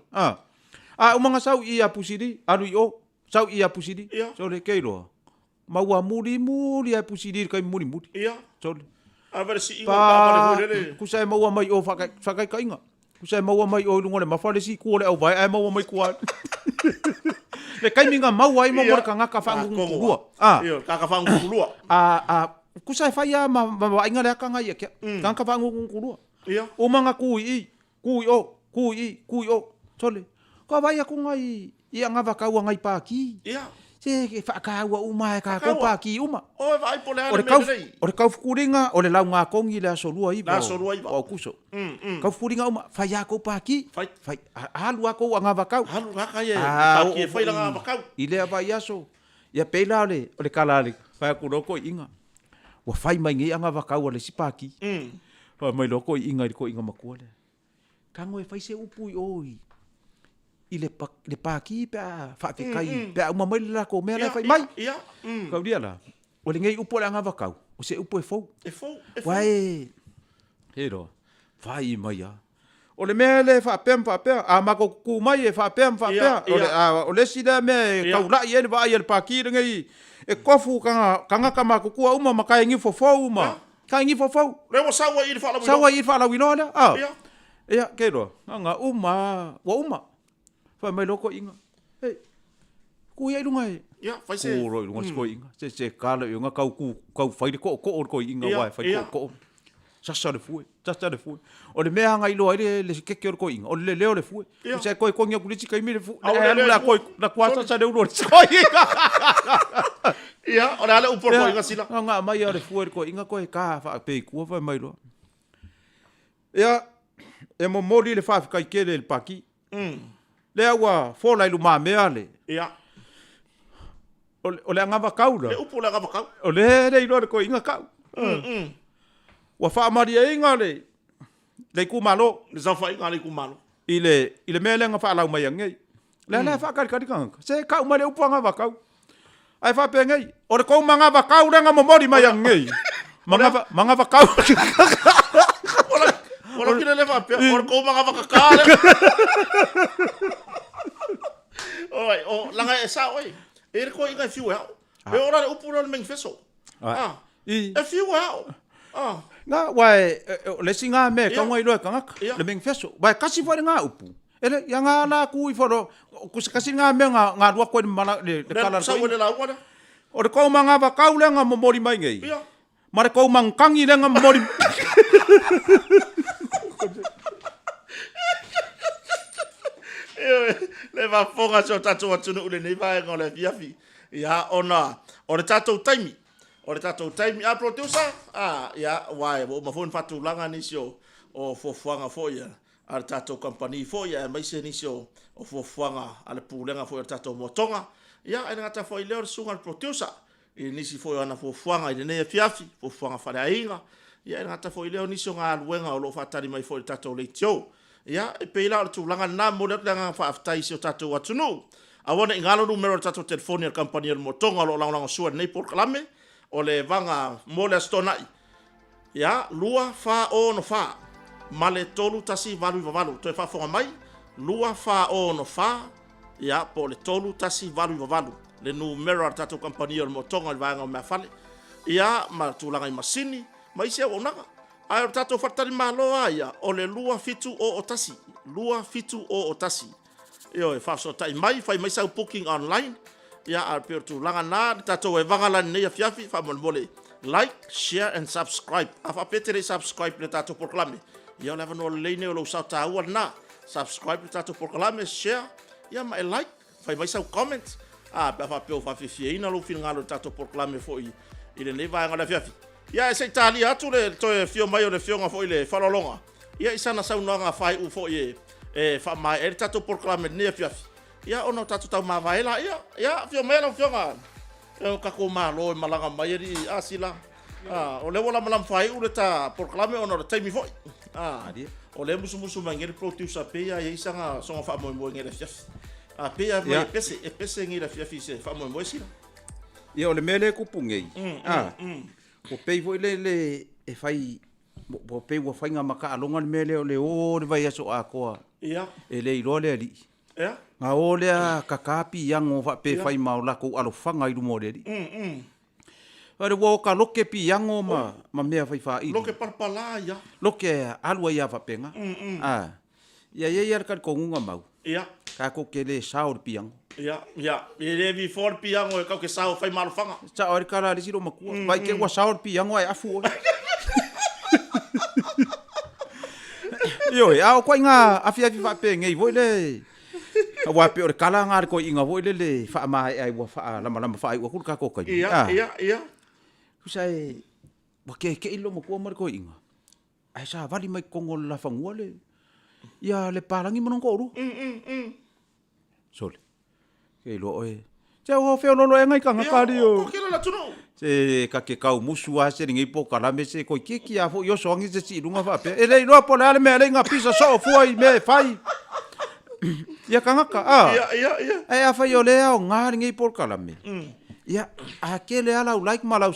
Mga sau ia pusidi alu yo sau ia pusidi. So le keiro. Maua muri ia pusidi kai muri. Ia. So le. Ava si inga pa le. Kusai maua mai o fakai ka inga. Kusai maua mai o lungo le mafale si ku le au vai ai maua mai kuat. Le kai minga maua ai mo ka ngaka fangu kulua. Iyo, ka fangu kulua. Kusai faya ma inga le ka ngai ke. Ka fangu kulua. Iya. O manga kui o. Tole. Ka vai ku ngai ia nga va ka ngai pa ki. Iya. Se ke fa ka wa uma ka ko pa ki uma. O vai po le ale me. O ka fukuringa o le lau nga kongi le asolua iba. La solua iba. O kuso. Ka fukuringa uma fa ya ko pa ki. Fai halu ako nga va ka. Halu nga ka ye. Pa ki fai nga va ka. Ile va yaso. Ya pela le o le kala le. Fa ku roko inga. Wa fai mai ngi nga va ka o le sipaki. Fa mai loko inga makua le. Kango e fai se upu oi. Le paki pe fa ke kai pe uma mai la ko me la fai mai ia ka dia la o le ngai upo la nga va kau o se upo e fou wai hero fai mai ya o le me le fa pem a ma ko ku mai e fa pem o le sida me ka la ye le va ye le paki le ngai e kofu ka ma ko ku uma ma kai ngi fo uma kai ngi fo le wa sawa i fa la wino la ia kero nga uma fa mai loko inga ku ia lunga ia fai se ku roi lunga sko inga se kala yo nga kau fai de ko inga wa fai ko sa de fu o le mea ngai lo le ke ko inga o le leo le fu se ko ngia ku liti kai mi le fu la ko la kwa sa de ulo ko inga ia o le upor ko inga sila nga mai le fu ko inga ko ka fa pe ku fa mai lo ia e mo moli le fa kai ke le paki le awa fola ilu mea le. Ia. O le angava kaula. Le upu le angava kau. O le ilo le ko inga kau. Wa wha maria inga le. Le kumalo. Le zafa inga le kumalo. Ile mea le nga wha lau mai angei. Le wha kari kanga. Se kau ma le upu angava kau. Ai wha pe ngei. O le kou mangava kau le nga momori mai angei. Mangava kau. Ora kina le va pe or ko manga va ka. Oi, o langa e sa oi. E ko inga fiu ha. E ora le upu le meng feso. E fiu ha. Nga wai le singa me ka ngai lo ka ngak. Le meng feso. Wai kasi fa nga upu. Ele ya nga na ku i foro ku kasi nga me nga lua ko mana le kala ko. Sa wele la wala. O le kou manga wakau lenga momori mai ngai. Ia. Ma le kou mangkangi lenga momori. Le va fonga so tatou atunu ule nei vai ngole fiafi. Ia ona o le tatou taimi. O le tatou taimi a producer. Ia wai o mafon fatu langa ni sio o fofuanga fo ia. A le tatou company fo ia mai se ni sio o fofuanga a le pulenga fo le tatou motonga. Ia ina ngata fo i leo le sunga le producer. I nisi fo ana fofuanga i nei fiafi, fofuanga fale ainga. Ia ina ngata fo i leo nisi o ngā luenga o lo fatari mai fo le tatou le tio. Ia, e peila o tūlanga nā mo leo langa whaaftai si o tātou atunu. A wana i ngalo numero o tātou telefoni al kampani al motonga lo lango sua nei por kalame o le vanga mo le stonai. Ia, lua wha o no wha. Ma le tolu tasi valu i vavalu. Toi whafonga mai, lua wha o no wha. Ia, po le tolu tasi valu i vavalu. Le numero o tātou kampani al motonga le vanga o mea fale. Ia, ma tūlanga i masini, ma isi au onanga. Ai o tatou fatari maloa ia o le lua fitu o otasi. Lua fitu o otasi. Io e whaaso tai mai, whai mai sau booking online. Ia a peo tu langa nā, tatou e vangalani nei a fiafi, wha mole. Like, share and subscribe. A whapete le subscribe le tatou porkalame. Ia o lewa no leine o lo sau tāua nā. Subscribe le tatou porkalame, share. Ia ma e like, whai mai sau comment. A pia whapeo whawhifia ina lo whina ngalo le tatou porkalame fo i le nei vai ngala fiafi. Ia e sei tali atu le toe fio mai o le fionga fo i le whalolonga. Ia isana saunoanga whai u fo i wha mai e tatou porklame nea fiafi. Ia ono tatou tau mawaela. Ia fio mai la fionga. E o kako malo e malanga mai eri asila. O le wala malam whai u le ta porklame ono le taimi fo i. O le musu mai ngeri producer pea ia isanga songa wha moe moe ngeri fiafi. Pea mai e pese ngeri fiafi se wha moe moe sila. Ia o le mele kupungei. O pei foi le e fai o pei wa fai nga maka alonga le mele o le o le vai aso a koa. Ia. E le iro le ali. Ia. Nga o le a kakapi yang o fa pe fai mau la ko alo fanga i rumo le ali. Are wo ka loke pi yang o ma mea fai fa i. Loke parpala ia. Loke alua ia fa penga. Ia ka ko ngunga mau. Ia. Ka ko ke le saur pi yang. Ia. E le vi for piango e kau ke sao fai malufanga. Sa ori kala le siro makua. Vai ke wa saur piango ai afu. Yo, a ko inga afia fa pe ngai voi le. Wa pe ori kala nga ko inga voi le fa mai ai wa fa lama fa ai wa ku ka ko kai. Ia. Kusai wa ke ilo makua mar ko inga. Ai sa vali mai kongo la fangua le. Ia le palangi monong ko ru. Sole. Ke lo e. Te o fe lo e ngai kanga kari o. Ko kila la tuno. Se ka ke kau musu a se ngai po kala me se ko ki a fo yo songi se si lunga fa pe. E le lo po le me le nga pisa so fo i me fai. Ya kanga ka. Ia. Ai a fa yo le o nga ngai po kala me. Ya a ke le ala like malau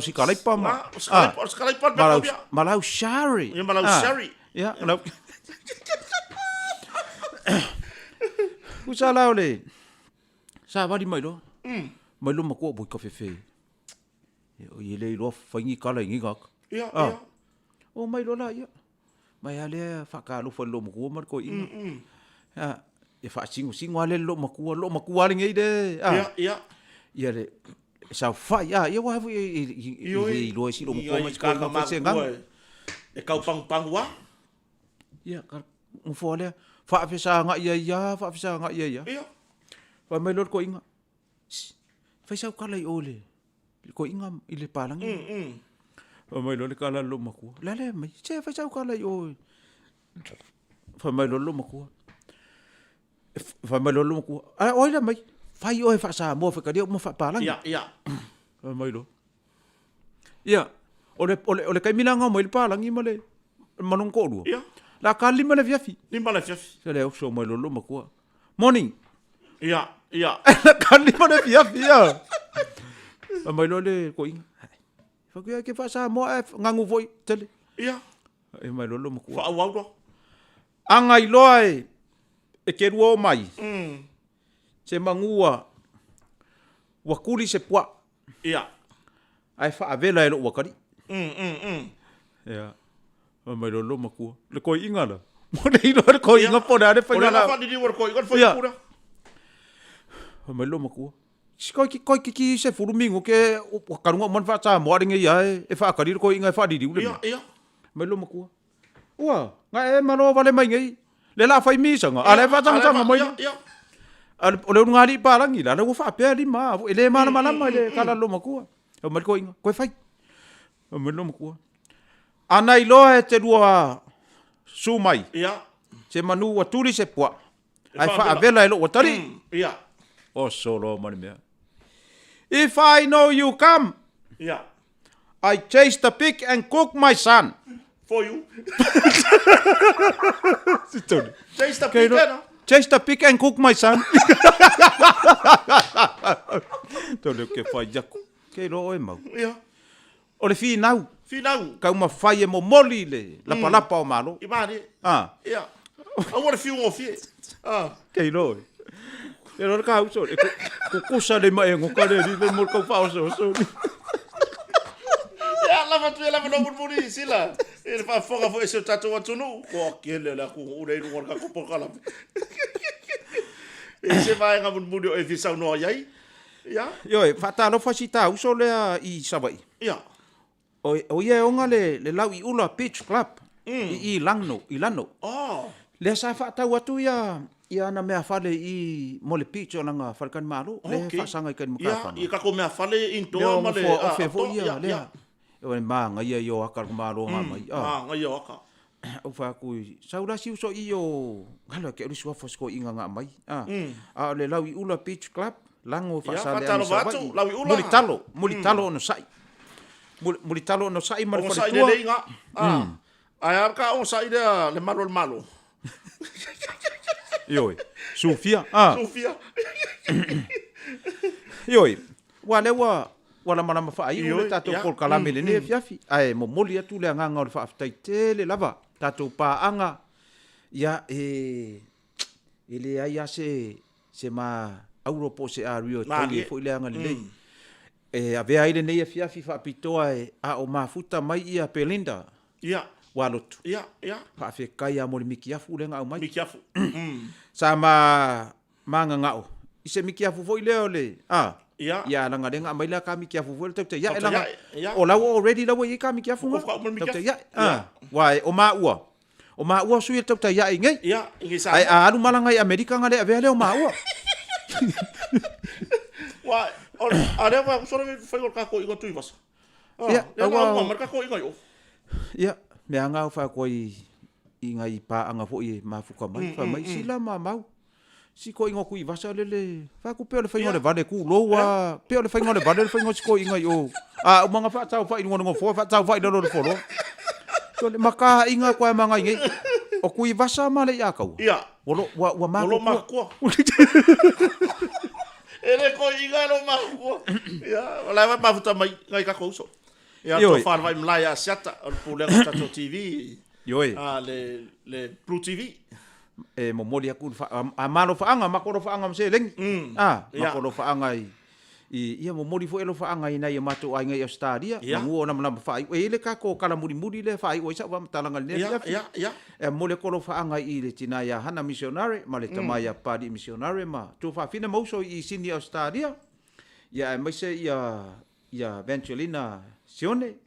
si kala pa ma. Skala pa ba bia. Malau shari. Ya malau shari. Ya, malau. Usala ole. Sa vali mai lo. Mai lo mako bo ka fefe. O yele lo fangi kala ngi gak. Ia. O mai lo la ia. Mai ale fa ka lo fo lo mako mar ko i. E fa singo ale lo mako ale ngi de. Ia. Ia le sa fa ia wa i lo si lo mako ma ka fa se ngang. E kau pang wa. Ia ka mo fo le fa fisa nga ia. Ia. Fa mai lo ko inga. Fa sa kala i ole. Ko inga i le palang. Fa mai lo le kala lo maku. La le mai che fa sa kala i ole. Fa mai lo maku. Fa mai lo maku. A oi la mai. Fa i oi fa sa mo fa ka dio mo fa palang. Ia. Fa mai lo. Ia. Ole kai milanga mo le palang i male. Manong ko ru. Ia. La kali mana fiafi. Limba la fiafi. Se le so mai lo maku. Morning. Ia. La kali mana fiafi ya. Mai lo le ko inga. Fa ke fa sa mo ngangu voi tele. Ia. E mai lo maku. Fa au do. Anga i loai. E ke ruo mai. Se mangua. Wakuli se pua. Ia. Ai fa avela e lo wakari. Ia. Mai lo maku. Le ko inga la. Mo le lo ko inga po na le fa na. Ole fa di wor ko inga fa pura. Mai lo maku. Koi ki se furu mingo ke karunga mon fa sa mo ringe ya e fa kari ko inga fa di ule. Ia. Me lo makua. Ua, nga e mano vale mai ngai. Le la fai mi sanga. Ale fa sanga mai. Ia. Ole un ngari parangi la le fa pe ali ma. Ele mana mana le kala lo makua. O me ko inga. Ko fai. O me lo makua. Ana iloa e te rua sumai. Ia. Se manu wa turi se pua. Ai fa avela ilo wa tari. Ia. O solo mani mea. If I know you come, Ia. I chase the pig and cook my son. For you. Tony. Chase the pig, no? Chase the pig and cook my son. Tony ke fai jaku. Ke ro e mau. Ia. O le fi nau. Finau. Kau ma fai e mo moli le. Lapa lapa o malo. I mari. Ah. Ia. I want a few more fie. Ke ro e. E ro ka uso. Ko kusa le mai ngo ka le le mo ka fa so. Ya, lava no muri sila. E fa foga fo ese tatu wa tunu. Ko kele la ku ure no ka ko kala. E se vai nga muri o e fisa no yai. Ya. Yo, fa ta lo fa sita uso le I savai. Ya. O ia onga le lau I ula beach club. I lano. Oh. Le sa fa ta watu ia na mea fale I mole beach o langa falkan malu. Le fa sanga I kan muka fa. Ya, I ka ko mea fale into ma le. O fe fo ia le. O ma nga ia yo akar malu nga mai. Nga ia aka. O fa ku saura si uso I o ngalo ke risu fa sko inga nga mai. A le lau I ula beach club lango fa sa le. Ya, fa talo lau I ula. Muli talo no sai. Muli talo no sai mar fa sai le nga. Ai arka o sai le malo. Yoi, Sofia. Sofia. Yoi, wala mana mawhai ule tātou kol kalame le ne fiafi. Ai, mo moli atu le anganga o le whaafitai tele lava. Tātou pāanga. Ia, ele ai se ma auropo se a rio toli fo ile anga le nei. A vea ile nei fiafi whaapitoa a o mafuta mai ia Belinda. Ia. Walotu. Ia. Whaafe kai a mori mikiafu le ngau mai. Mikiafu. Sa manga ngau. Ise mikiafu fo ile ole. Ia. Ia langa denga mai la ka mikiafu fo tau te ia langa. O lawa already lawa i ka mikiafu nga. Tau te ia. Wai o maua. O maua sui tau te ia ngai. Ia, ngai sa. Ai alu malanga I Amerika nga le ave le o maua. Wai, ale wa sora foi o ka ko I tui vas. Ia, wa marka ko I ngai o. Ia. Me anga fa ko I ngai pa anga fo I mafuka mai fa mai sila mau si ko ingo kui vasa lele fa ku pe le fa ngore vale ku loa pe le fa ngore vale le fa ngo si ko inga o o manga fa tau fa ngo fo fa tau fa no fo lo so le maka inga ko manga ngai o kui vasa male ya kau ia wa ma ko ele ko inga lo ma ko ia la va pa futa mai ngai ka ko so ia to fa vai mlaya sata o pule ko tato TV Yoi. Le Blue TV. Mo moli aku amalo faanga makoro faanga mse leng. Makoro faanga ia mo moli fo elo faanga ina ia matu ai ngai stadia. Mangu ona mala fai. Ele ka ko kala muri le fai o isa wa talanga le. Ia. Mole ko faanga I le tina ya hana missionary male tamaya padi missionary ma. Tu fa fina mo so I sini stadia. Ia mai se ia Evangelina Sione.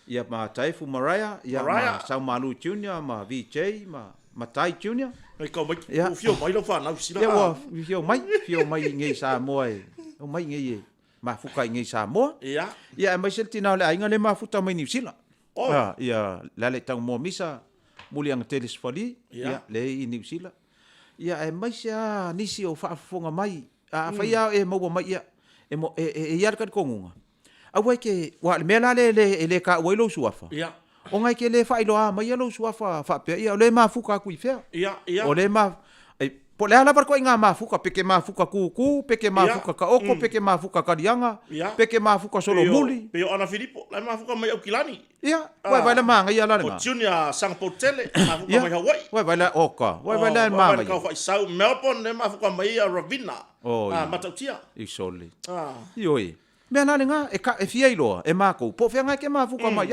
Ia ma Taifu Mariah, ia ma Saumalu Junior, ma VJ, ma Tai Junior. Ai ka mai fio mai lo fa na sila. Ia fio mai ngai Samoa. O mai ngai ma fuka ngai Samoa. Ia mai seltina le ainga le ma futa mai New Zealand. Ia lale tau mo misa muli ang telesfali. Ia le I New Zealand. Ia mai sia nisi o fa fonga mai. Fa ia mo mai ia. Ia ka kongunga. Awai ke wa mela le ka welo suafa. Ia. O ngai ke le fa ilo a mai lo suafa fa pe ia le ma fuka ku fe. Ia. O le ma po le ala barko inga ma fuka peke ma fuka ku peke ma fuka ka oko peke ma fuka ka dianga peke ma fuka solo muli. Pe ona Filippo la ma fuka mai Okilani. Ia. Wai la ma ngai ala O Junior sang potele ma fuka mai Hawaii. Wai la oka. Wai la ma mai. Ka fa Sau Melbourne le ma fuka mai Ravina. Matautia. Isole. Yoi. Me ana nga e fia iloa e mako po fe nga ke ma fuka mai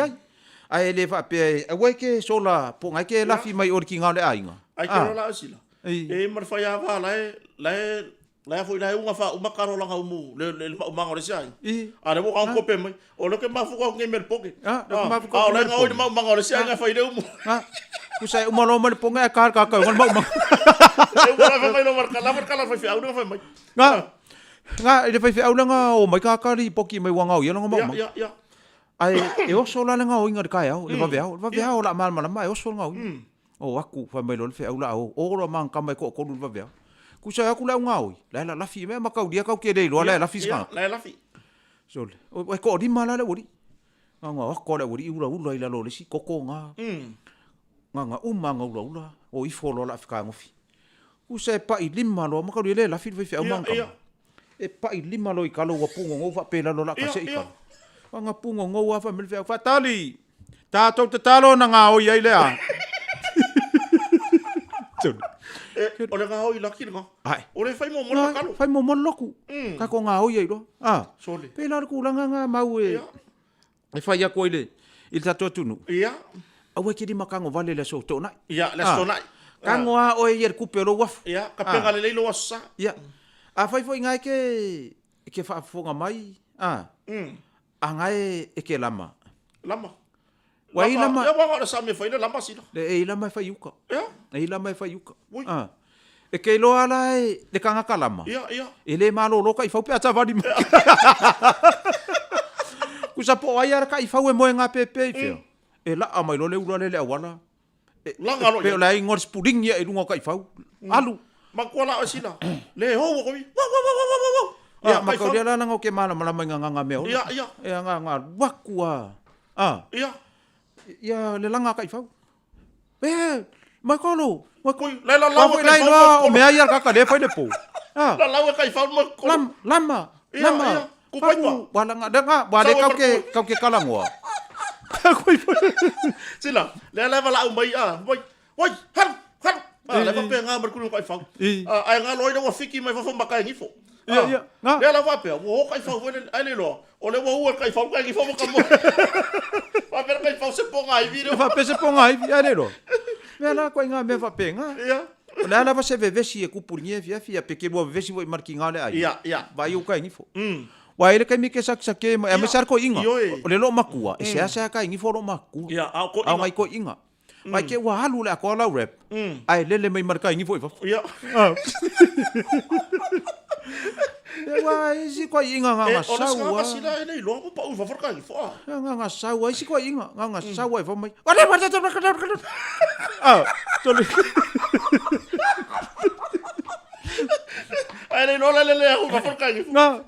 ai le fa pe e ke sola po nga ke la fi mai or ki nga le ainga ai ke la sila e mar fa ya va la La foi la unga fa uma karola nga umu le uma ngore sai. I. Ana mo ka kope mai. O lo ke mafu ko ngemel poke. Ah, le mafu ko. Ah, la nga o ma ngore sai nga fa ile umu. Ah. Kusai uma lo mal ponga kar ka ka ngon ma. E wala fa mai lo markala fa fi au fa mai. Nga ile fa fi au nga o mai ka ri poki mai wanga o yo nga ma. Ya. Ai e o so la nga o inga ka ya o le va vea la mal mai o so nga o. O aku fa mai lo fe au la o lo man ka mai ko lu va vea. Kusai aku la nga o. La fi me ma ka dia ka ke dei lo la fi ska. La fi. So o ko di mala le o di. Nga ko le o di ula ila lo le si koko nga. Nga umanga ula o i folo la fika ngofi use pa i lima lo maka le la fi fi umanga e pa i lima lo i kalo wa pungo ngo fa pela lo la ka se i ka nga pungo ngo wa fa mil fa tali ta to te talo na nga o i le a o le nga o i la ki nga o le fai mo kalo fai mo loku ka ko nga o i lo sole pela ku la nga mau e fai ya ko ile il ta to tunu awe ke di makango vale le so to na ya le so na kango a o yer ku pero waf ya ka penga le lo wasa ya a fai foi ngai ke fa fonga mai a ngai e ke lama wai lama ya wa sa me fai le lama si le lama fai yuka ya lama fai yuka e ke lo ala le kanga kalama ya ele malo lo kai fau pe ata vadi ku sa po ai ara kai fau e mo nga pepe fe e la a mai lo le ula le awala la ngalo pe la ingor spuding ya e lunga kai fau alu makwala asila le ho ko ya makau dia la ngo ke mana mala mai nga me o ya e nga wakua ya le langa kai fau makolo ko la o me ai ka le fai le po la kai fau lama ku pai wala nga danga ba de kau ke kalangoa sila le va la mai wai han le va pe nga mar ku kai fau ai nga loi wa fiki mai fa makai ngifo le la va pe wo kai fau ai le lo o le wo kai fau kai ngifo ka mo va per kai fau se ponga ai viro va pe se ponga ai ai le lo me la ko nga me va pe nga la va se veve si e ku purnye fia pe ke bo veve si voi markinga le ai va yu kai ngifo wa ile kai mi ke sak ke e me sar ko inga o le lo makua e se asa kai ngi foro maku ko inga mai ko inga mai ke wa halu la ko la rap ai le mai mar kai ngi fo wa isi ko inga nga sawa sila ele lo pa u fa for kai fo nga sawa isi ko inga nga sawa fo mai ole ma ta to le ai no le u fa for kai nga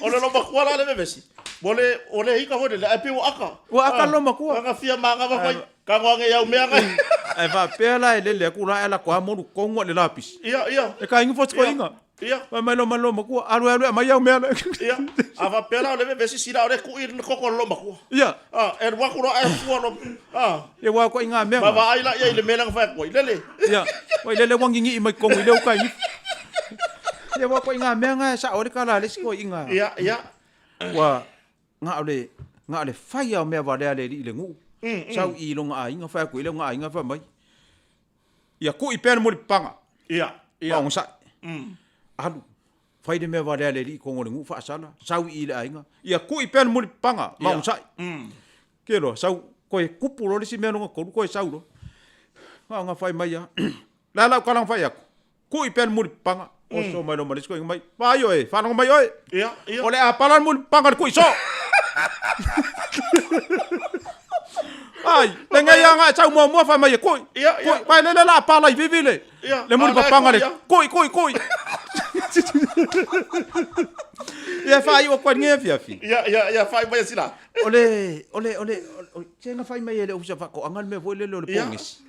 ole lo makwala le bebesi ole hika ho le api aka lo makua nga fia manga va mai ka ngwa ya umea ngai ai va pela le ku ra ela ko mo ko ngo le lapis e ka ingo fo ko inga va mai lo makua alu mai ya umea ava pela le bebesi sira ole ku ir ko lo makua er wa ku ro ai fu lo e wa ko inga mea va ai la le melang fa ko le wa le wangi mai ko le ka ingi e wa ko inga mea nga sa ole kala le ko inga wa nga ole fai me va le le ngu sau i longa ai nga fa ko le nga ai nga fa mai ya ku i pen mo panga on sa alu fai de me va le ko ngu fa sala sau i le ai nga ya ku i pen mo panga ma on sa ke lo sau ko e kupu lo si me no ko sau lo nga fai mai ya la kalang fai ya ku i pen mo panga o so mai lo maris ko mai va yo fa no mai oi ole a palan mo panga ko iso ai lenga ya nga chau mo fa mai ko vai le la pala i vivile le mo panga le ko ya fa yo ko nge fi ya fa mai sila ole chenga fa mai le usa fa ko angal me vo le pongis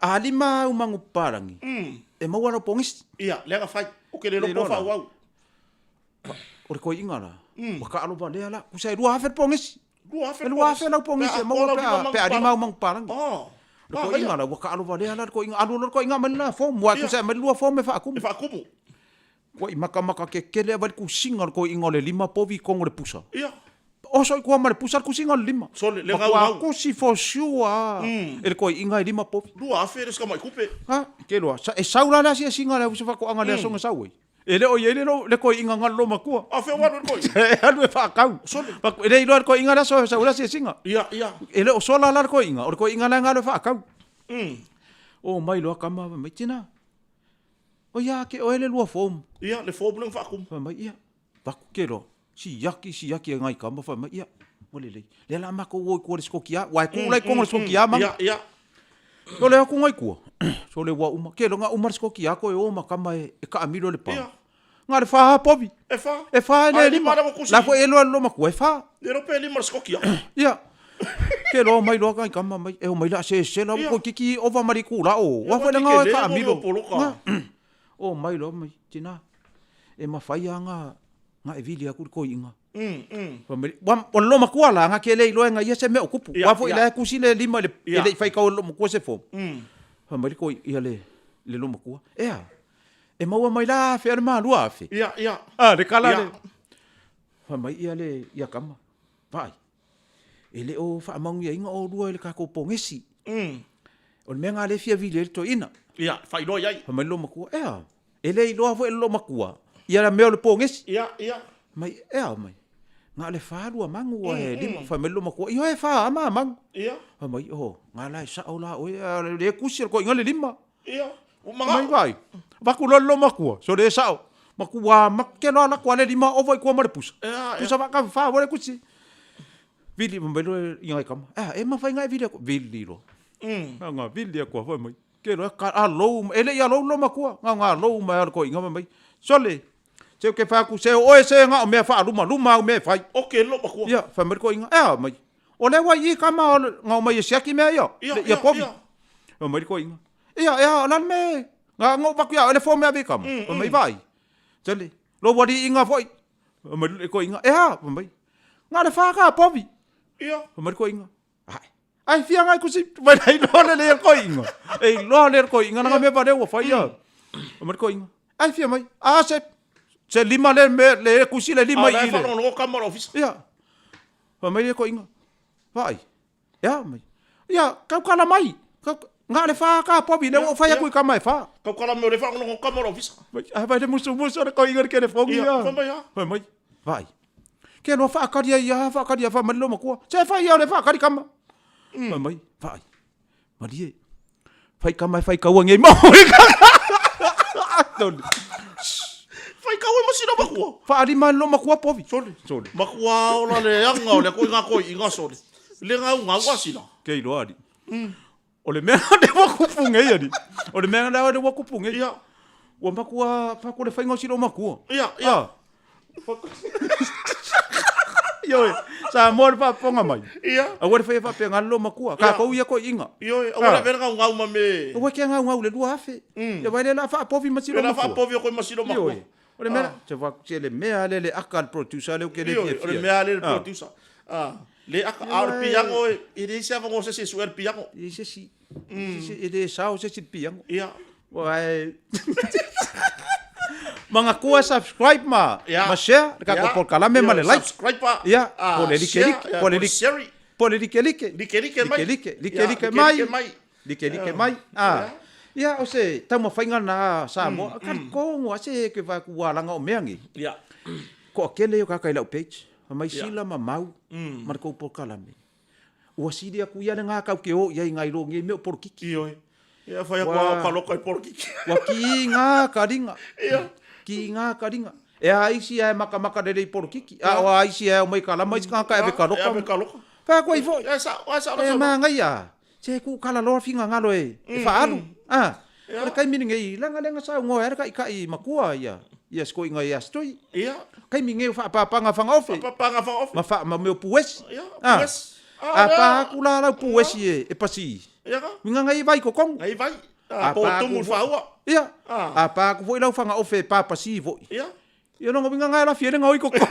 alima umangu parangi e mau ana pongis le ga fa o ke le lo fa wa o ko ingala wa ka alo ba le ala ku sai dua fer pongis dua fer na pongis e mau pe alima umangu parangi ko ingala wa ka alo ba le ala ko inga man na fo mo ku sai man lua fo me fa aku ko i maka ke kele ba ku singa ko ingole lima povi ko ngore pusa o so ko mare pusar kusinga lima. Sole le ngau kusi for sure. Ele ko inga lima pop. Dua aferes ka mai kupe. Ha, ke lo. Sa saula la singa le usa ko anga le songa sawe. Ele o yele no le ko inga ngalo makua. Afe wa ko. Anu fa kau. Sole. Ele lo ko inga la so saula singa. Ia. Ele o sola la ko inga, o ko inga la ngalo fa kau. O mai lo kama mai tina. O ya ke o ele lo fom. Ia le fom nang fa kum. Mai ia. Ba ke lo. Si yaki ngai kama fa mai ia. Ole le. Le la ma ko wo ko le skokia. Wa ko le ko le skokia ma. Ia. Ko le ko ngai ko. So le wa uma ke lo nga uma skokia ko e o ma kama e ka amilo le pa. Nga le fa pobi. E fa ne lima. La fo elo lo ma ko e fa. Le ro pe lima skokia. Ia. Ke lo mai lo ngai kama mai e o mai la se la ko kiki o va mari ku la o. Wa fo le nga ka amilo. O mai lo mai tina. E ma fai nga e vili aku ko inga. Wa lo makua la nga kele lo nga ia se me okupu. Wa fo ila ku sile lima le ele fai ka lo makua se fo. Fa mai ko ia le lo makua. E maua mai la fe ma lua fe. Ia. De kala le. Fa mai ia le ia kama. Vai. Ele o fa mangu ia inga o lua le ka ko pongesi. O me nga le fia vili to ina. Ia, fai lo iai. Fa mai lo makua. Ele lo fo lo makua. Ia la meo le pongesi. Ia. Mai mai. Nga le whārua mangu o he lima whai melo mako. Iho e wha ama mangu. Ia. Mai nga lai sa o la o le kusi ko inga le lima. Ia. Mai vai. Waku lolo makua. So le sa o. Makua makelo la kwa le lima o vai kwa mare pusa. Pusa waka wha o le kusi. Vili melo inga kama. E ma whai ngai vili ako. Vili lo. Nga vili ako whai mai. Kero ka a lo. Ele ia lo makua. Nga lo mai ko inga mai. So le. Se ke fa ku se o se nga o me fa luma o me fai. O ke lo makua. Ia, fa mer ko inga. Mai. O le wa i kama nga o mai se ki me ia. Ia povi. O mai ko inga. Ia, lan me. Nga ngo ba ku ia le fo me abi kama. O mai vai. Jale. Lo wa di inga foi. O mai ko inga. O mai. Nga le fa ka povi. Ia. O mai ko inga. Ai fia ngai ku si vai dai lo le ko inga. Lo le ko inga nga me ba de o fai ia. O mai ko inga. Ai fia mai. Se lima le kusi le lima i le. Fa no kamera office. Ia. Fa mai ko inga. Vai. Ia mai. Ia, kau kala mai. Nga le fa ka pobi le o fa ya ku ka mai fa. Kau kala me le fa no kamera office. Vai de musu ko inga ke le fongi ia. Fa mai. Vai. Ke no fa ka dia fa mai lo makua. Se fa ia le fa ka di kama. Fa mai. Vai. Malie. Fai kama fai ka wangi mo. Fai ka we masina makua. Fa ari man lo makua povi. Sole. Makua o le anga o le ko inga sole. Le nga wasina. Ke ilo ari. O le mea de wa kupunge ia di. O le mea de wa kupunge. Ia. O makua fa ko le fai ngosilo makua. Ia. Yo, sa mor pa ponga mai. Ia. Agora fai fa penga lo makua. Ka ko ia ko inga. Yo, agora verga uma me. O ke nga le dua afe. Ya vai le la fa povi masilo makua. La fa povi ko masilo makua. O le mea, te va se le mea le akal producer le o ke le fia. O le mea le producer. Le aka ar piango e le se avango se suer piango. E se si. E le sao se piango. Ia. Vai. Mga kuha subscribe ma share ka ko por kala me ma le like. Subscribe pa. Ia. Po le like mai. Ia o se tau mawhainga na Samoa. Kan kongo se ke va ku walanga o meangi. Ia. Ko akele o kakai lau page. Mai sila ma mau. Mar ko por kalame. Ua sidi aku ia nga kau ke o ia ngai lo ngi me por kiki. Ia fa ya ko lokai por kiki. Wa ki nga kadinga. Ia. Ki nga kadinga. E ai si e maka de por kiki. A ai si e o mai kala mai ka e be kaloka. Fa ko i fo. Esa e ma ngai ya. Se ku kala lo finga ngalo e. Fa alu. Ora kai mini ngai lenga sa ngo era kai makua ia. Ia sko inga ia stoi. Ia. Kai minge fa panga fanga ofe. Panga fanga ofe. Ma fa ma meu pues. Ia. Pues. Apa kula la pues e pasi. Ia ka. Minga ngai vai ko kong. Ngai vai. Po tumu fa ua. Ia. Apa ku foi lau fanga ofe pa pasi vo. Ia. Ia no minga ngai la fiere ngoi ko kong.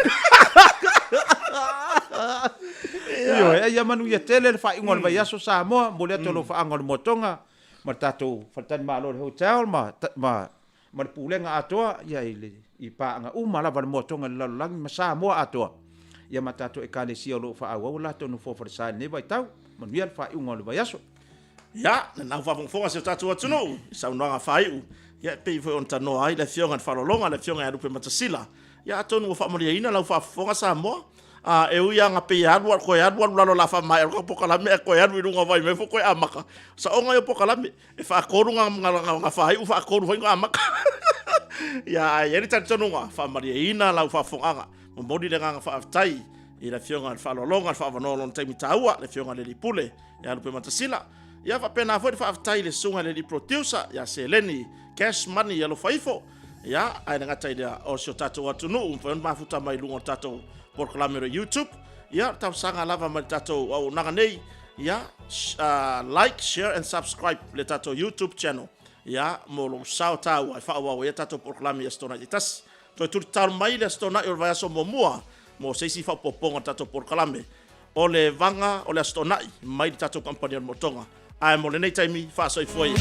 Iyo ia manu ia tele fa ingol vai aso Samoa mo le tolo fa angol motonga. Ma tatou fatan ma lo hotel ma pulenga atoa ia ile i pa nga uma la van motonga la lang ma Samoa atoa ia matato e kalesia o lo fa au la tonu fo for sa ne vai tau manuia fa i ngol vai aso ya na fa fonga se tatu atu sa unanga fai ya pe fo on tano ai le fionga fa longa le fionga ya rupe matasila ya tonu fa Malie ina la fa fonga Samoa e uia nga pe ya ko ya lo la fa mai ko Poka Malie ko ya runga vai me fo ko amaka sa onga yo Poka Malie e fa ko runga nga fai u fa ko runga amaka ya ni tatu nga fa Malie ina la fa fonga mo modi le nga fa tai i le fionga fa longa fa no lon taimi taua le fionga le lipule ya rupe matasila ya fa pena foi fa tai le sunga le producer ya seleni cash money ya lo faifo ya ai nga tai dia o so tato watu no fa mafuta mai lungo tato Poka Malie YouTube ya tau sanga lava mai tato au nanga nei ya like share and subscribe le tato YouTube channel ya mo lo sao tau ai fa wa ya tato Poka Malie stona itas to tu tar mai le stona o va so mo se si fa poponga tato Poka Malie o le vanga o le stona mai tato company motonga ai mo le nei taimi fa so foi